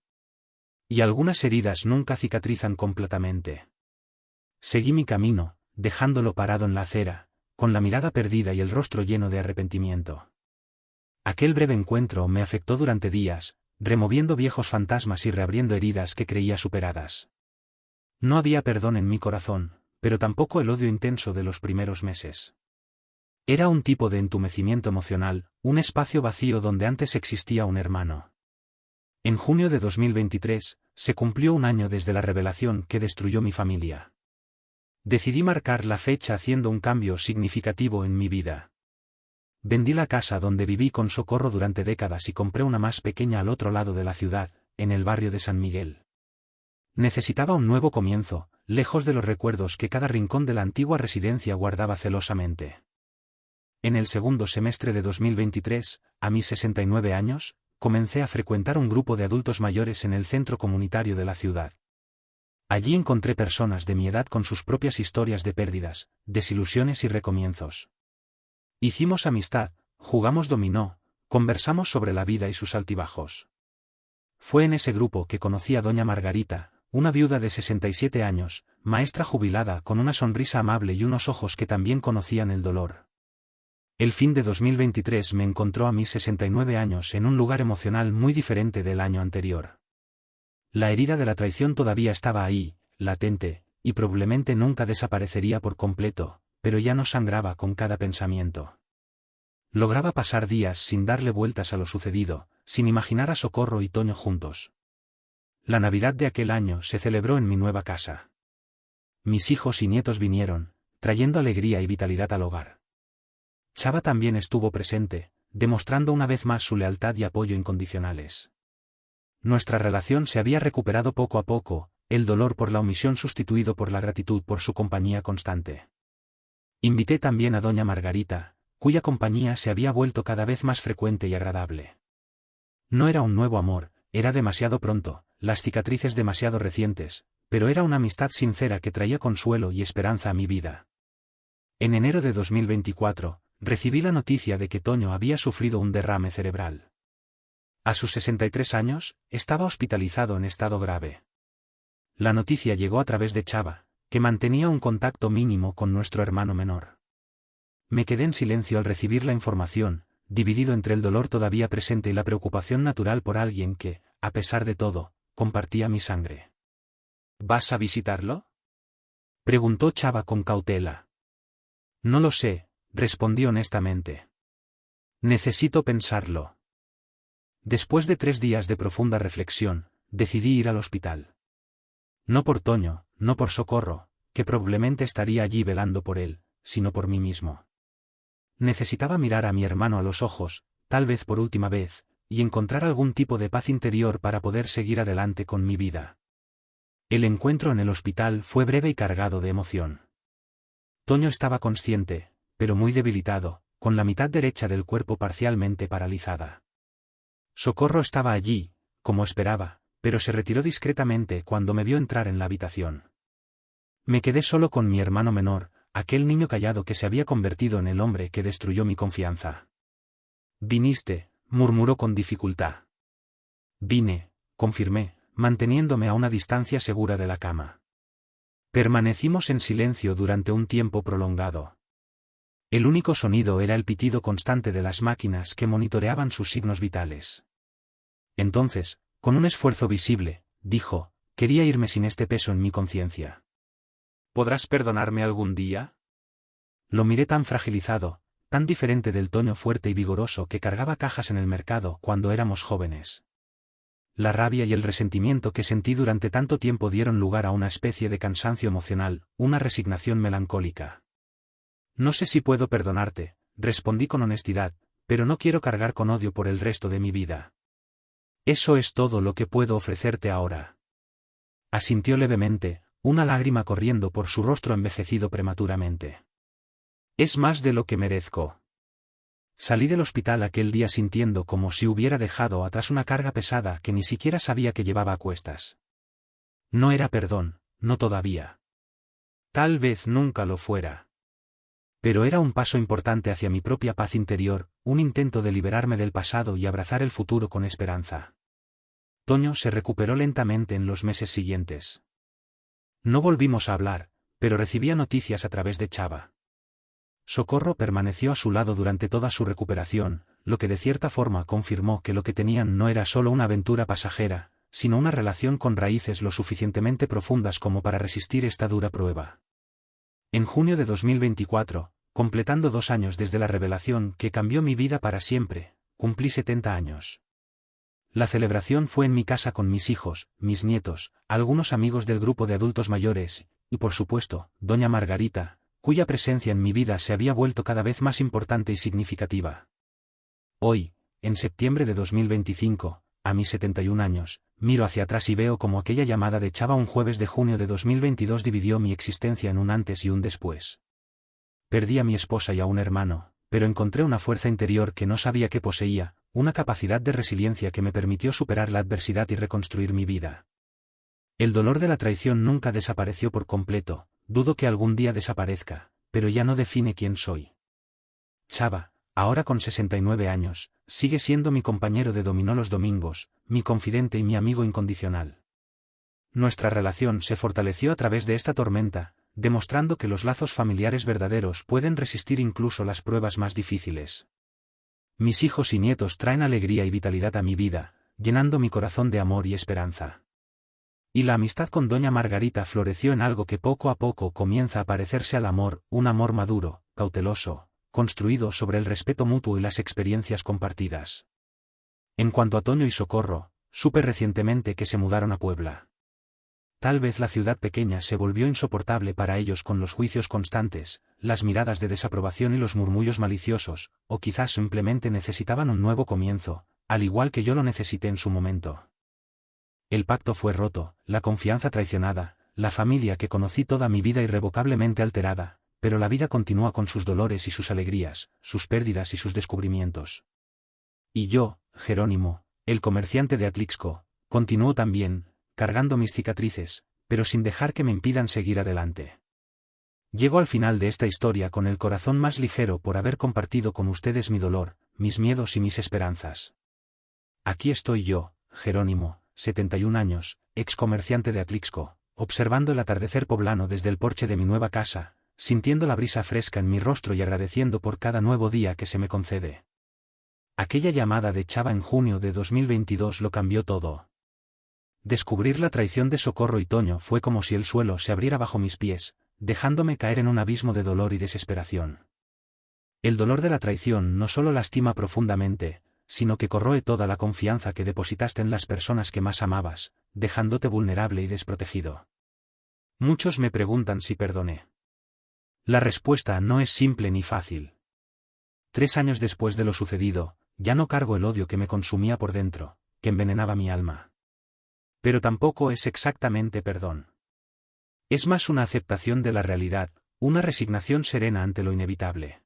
Y algunas heridas nunca cicatrizan completamente. Seguí mi camino, dejándolo parado en la acera, con la mirada perdida y el rostro lleno de arrepentimiento. Aquel breve encuentro me afectó durante días, removiendo viejos fantasmas y reabriendo heridas que creía superadas. No había perdón en mi corazón, pero tampoco el odio intenso de los primeros meses. Era un tipo de entumecimiento emocional, un espacio vacío donde antes existía un hermano. En junio de 2023, se cumplió un año desde la revelación que destruyó mi familia. Decidí marcar la fecha haciendo un cambio significativo en mi vida. Vendí la casa donde viví con Socorro durante décadas y compré una más pequeña al otro lado de la ciudad, en el barrio de San Miguel. Necesitaba un nuevo comienzo, lejos de los recuerdos que cada rincón de la antigua residencia guardaba celosamente. En el segundo semestre de 2023, a mis 69 años, comencé a frecuentar un grupo de adultos mayores en el centro comunitario de la ciudad. Allí encontré personas de mi edad con sus propias historias de pérdidas, desilusiones y recomienzos. Hicimos amistad, jugamos dominó, conversamos sobre la vida y sus altibajos. Fue en ese grupo que conocí a doña Margarita, una viuda de 67 años, maestra jubilada con una sonrisa amable y unos ojos que también conocían el dolor. El fin de 2023 me encontró a mis 69 años en un lugar emocional muy diferente del año anterior. La herida de la traición todavía estaba ahí, latente, y probablemente nunca desaparecería por completo, pero ya no sangraba con cada pensamiento. Lograba pasar días sin darle vueltas a lo sucedido, sin imaginar a Socorro y Toño juntos. La Navidad de aquel año se celebró en mi nueva casa. Mis hijos y nietos vinieron, trayendo alegría y vitalidad al hogar. Chava también estuvo presente, demostrando una vez más su lealtad y apoyo incondicionales. Nuestra relación se había recuperado poco a poco, el dolor por la omisión sustituido por la gratitud por su compañía constante. Invité también a doña Margarita, cuya compañía se había vuelto cada vez más frecuente y agradable. No era un nuevo amor, era demasiado pronto, las cicatrices demasiado recientes, pero era una amistad sincera que traía consuelo y esperanza a mi vida. En enero de 2024, recibí la noticia de que Toño había sufrido un derrame cerebral. A sus 63 años, estaba hospitalizado en estado grave. La noticia llegó a través de Chava, que mantenía un contacto mínimo con nuestro hermano menor. Me quedé en silencio al recibir la información, dividido entre el dolor todavía presente y la preocupación natural por alguien que, a pesar de todo, compartía mi sangre. ¿Vas a visitarlo?, preguntó Chava con cautela. No lo sé, respondí honestamente. Necesito pensarlo. Después de 3 días de profunda reflexión, decidí ir al hospital. No por Toño, no por Socorro, que probablemente estaría allí velando por él, sino por mí mismo. Necesitaba mirar a mi hermano a los ojos, tal vez por última vez, y encontrar algún tipo de paz interior para poder seguir adelante con mi vida. El encuentro en el hospital fue breve y cargado de emoción. Toño estaba consciente, pero muy debilitado, con la mitad derecha del cuerpo parcialmente paralizada. Socorro estaba allí, como esperaba, pero se retiró discretamente cuando me vio entrar en la habitación. Me quedé solo con mi hermano menor, aquel niño callado que se había convertido en el hombre que destruyó mi confianza. Viniste, murmuró con dificultad. Vine, confirmé, manteniéndome a una distancia segura de la cama. Permanecimos en silencio durante un tiempo prolongado. El único sonido era el pitido constante de las máquinas que monitoreaban sus signos vitales. Entonces, con un esfuerzo visible, dijo, quería irme sin este peso en mi conciencia. ¿Podrás perdonarme algún día? Lo miré tan fragilizado, tan diferente del tono fuerte y vigoroso que cargaba cajas en el mercado cuando éramos jóvenes. La rabia y el resentimiento que sentí durante tanto tiempo dieron lugar a una especie de cansancio emocional, una resignación melancólica. No sé si puedo perdonarte, respondí con honestidad, pero no quiero cargar con odio por el resto de mi vida. Eso es todo lo que puedo ofrecerte ahora. Asintió levemente, una lágrima corriendo por su rostro envejecido prematuramente. Es más de lo que merezco. Salí del hospital aquel día sintiendo como si hubiera dejado atrás una carga pesada que ni siquiera sabía que llevaba a cuestas. No era perdón, no todavía. Tal vez nunca lo fuera. Pero era un paso importante hacia mi propia paz interior, un intento de liberarme del pasado y abrazar el futuro con esperanza. Toño se recuperó lentamente en los meses siguientes. No volvimos a hablar, pero recibía noticias a través de Chava. Socorro permaneció a su lado durante toda su recuperación, lo que de cierta forma confirmó que lo que tenían no era solo una aventura pasajera, sino una relación con raíces lo suficientemente profundas como para resistir esta dura prueba. En junio de 2024, completando 2 años desde la revelación que cambió mi vida para siempre, cumplí 70 años. La celebración fue en mi casa con mis hijos, mis nietos, algunos amigos del grupo de adultos mayores, y por supuesto, doña Margarita, cuya presencia en mi vida se había vuelto cada vez más importante y significativa. Hoy, en septiembre de 2025, a mis 71 años, miro hacia atrás y veo como aquella llamada de Chava un jueves de junio de 2022 dividió mi existencia en un antes y un después. Perdí a mi esposa y a un hermano, pero encontré una fuerza interior que no sabía que poseía, una capacidad de resiliencia que me permitió superar la adversidad y reconstruir mi vida. El dolor de la traición nunca desapareció por completo, dudo que algún día desaparezca, pero ya no define quién soy. Chava, ahora con 69 años, sigue siendo mi compañero de dominó los domingos, mi confidente y mi amigo incondicional. Nuestra relación se fortaleció a través de esta tormenta, demostrando que los lazos familiares verdaderos pueden resistir incluso las pruebas más difíciles. Mis hijos y nietos traen alegría y vitalidad a mi vida, llenando mi corazón de amor y esperanza. Y la amistad con doña Margarita floreció en algo que poco a poco comienza a parecerse al amor, un amor maduro, cauteloso, construido sobre el respeto mutuo y las experiencias compartidas. En cuanto a Toño y Socorro, supe recientemente que se mudaron a Puebla. Tal vez la ciudad pequeña se volvió insoportable para ellos con los juicios constantes, las miradas de desaprobación y los murmullos maliciosos, o quizás simplemente necesitaban un nuevo comienzo, al igual que yo lo necesité en su momento. El pacto fue roto, la confianza traicionada, la familia que conocí toda mi vida irrevocablemente alterada, pero la vida continúa con sus dolores y sus alegrías, sus pérdidas y sus descubrimientos. Y yo, Jerónimo, el comerciante de Atlixco, continúo también, cargando mis cicatrices, pero sin dejar que me impidan seguir adelante. Llego al final de esta historia con el corazón más ligero por haber compartido con ustedes mi dolor, mis miedos y mis esperanzas. Aquí estoy yo, Jerónimo, 71 años, ex comerciante de Atlixco, observando el atardecer poblano desde el porche de mi nueva casa, sintiendo la brisa fresca en mi rostro y agradeciendo por cada nuevo día que se me concede. Aquella llamada de Chava en junio de 2022 lo cambió todo. Descubrir la traición de Socorro y Toño fue como si el suelo se abriera bajo mis pies, dejándome caer en un abismo de dolor y desesperación. El dolor de la traición no solo lastima profundamente, sino que corroe toda la confianza que depositaste en las personas que más amabas, dejándote vulnerable y desprotegido. Muchos me preguntan si perdoné. La respuesta no es simple ni fácil. 3 años después de lo sucedido, ya no cargo el odio que me consumía por dentro, que envenenaba mi alma. Pero tampoco es exactamente perdón. Es más una aceptación de la realidad, una resignación serena ante lo inevitable.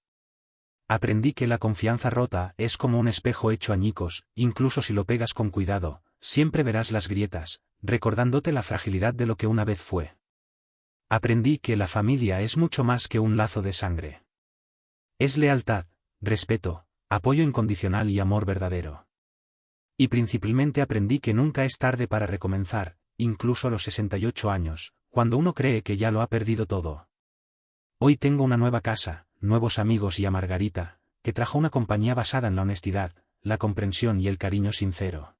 Aprendí que la confianza rota es como un espejo hecho añicos, incluso si lo pegas con cuidado, siempre verás las grietas, recordándote la fragilidad de lo que una vez fue. Aprendí que la familia es mucho más que un lazo de sangre. Es lealtad, respeto, apoyo incondicional y amor verdadero. Y principalmente aprendí que nunca es tarde para recomenzar, incluso a los 68 años, cuando uno cree que ya lo ha perdido todo. Hoy tengo una nueva casa, nuevos amigos y a Margarita, que trajo una compañía basada en la honestidad, la comprensión y el cariño sincero.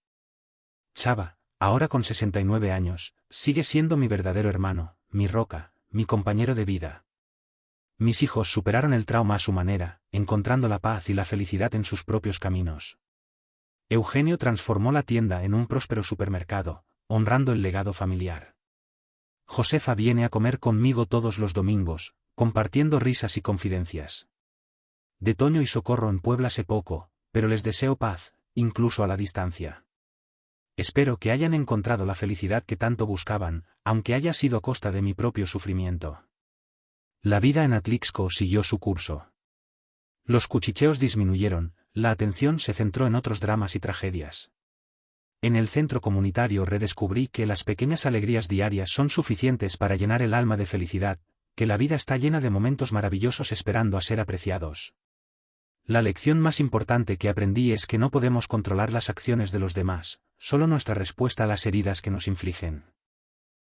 Chava, ahora con 69 años, sigue siendo mi verdadero hermano, mi roca, mi compañero de vida. Mis hijos superaron el trauma a su manera, encontrando la paz y la felicidad en sus propios caminos. Eugenio transformó la tienda en un próspero supermercado, honrando el legado familiar. Josefa viene a comer conmigo todos los domingos, compartiendo risas y confidencias. De Toño y Socorro en Puebla sé poco, pero les deseo paz, incluso a la distancia. Espero que hayan encontrado la felicidad que tanto buscaban, aunque haya sido a costa de mi propio sufrimiento. La vida en Atlixco siguió su curso. Los cuchicheos disminuyeron, la atención se centró en otros dramas y tragedias. En el centro comunitario redescubrí que las pequeñas alegrías diarias son suficientes para llenar el alma de felicidad, que la vida está llena de momentos maravillosos esperando a ser apreciados. La lección más importante que aprendí es que no podemos controlar las acciones de los demás, solo nuestra respuesta a las heridas que nos infligen.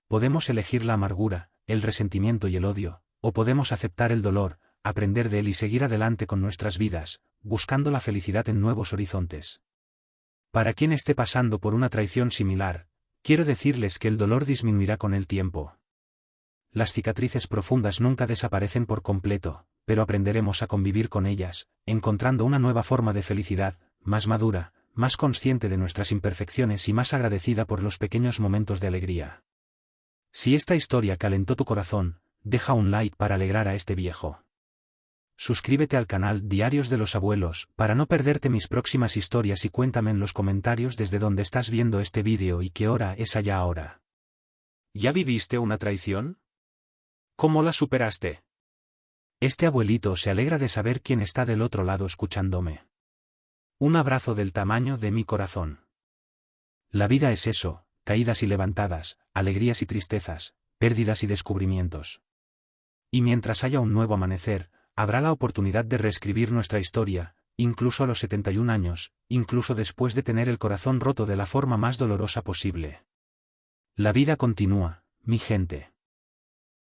Podemos elegir la amargura, el resentimiento y el odio, o podemos aceptar el dolor, aprender de él y seguir adelante con nuestras vidas, buscando la felicidad en nuevos horizontes. Para quien esté pasando por una traición similar, quiero decirles que el dolor disminuirá con el tiempo. Las cicatrices profundas nunca desaparecen por completo, pero aprenderemos a convivir con ellas, encontrando una nueva forma de felicidad, más madura, más consciente de nuestras imperfecciones y más agradecida por los pequeños momentos de alegría. Si esta historia calentó tu corazón, deja un like para alegrar a este viejo. Suscríbete al canal Diarios de los Abuelos para no perderte mis próximas historias y cuéntame en los comentarios desde dónde estás viendo este vídeo y qué hora es allá ahora. ¿Ya viviste una traición? ¿Cómo la superaste? Este abuelito se alegra de saber quién está del otro lado escuchándome. Un abrazo del tamaño de mi corazón. La vida es eso, caídas y levantadas, alegrías y tristezas, pérdidas y descubrimientos. Y mientras haya un nuevo amanecer, habrá la oportunidad de reescribir nuestra historia, incluso a los 71 años, incluso después de tener el corazón roto de la forma más dolorosa posible. La vida continúa, mi gente.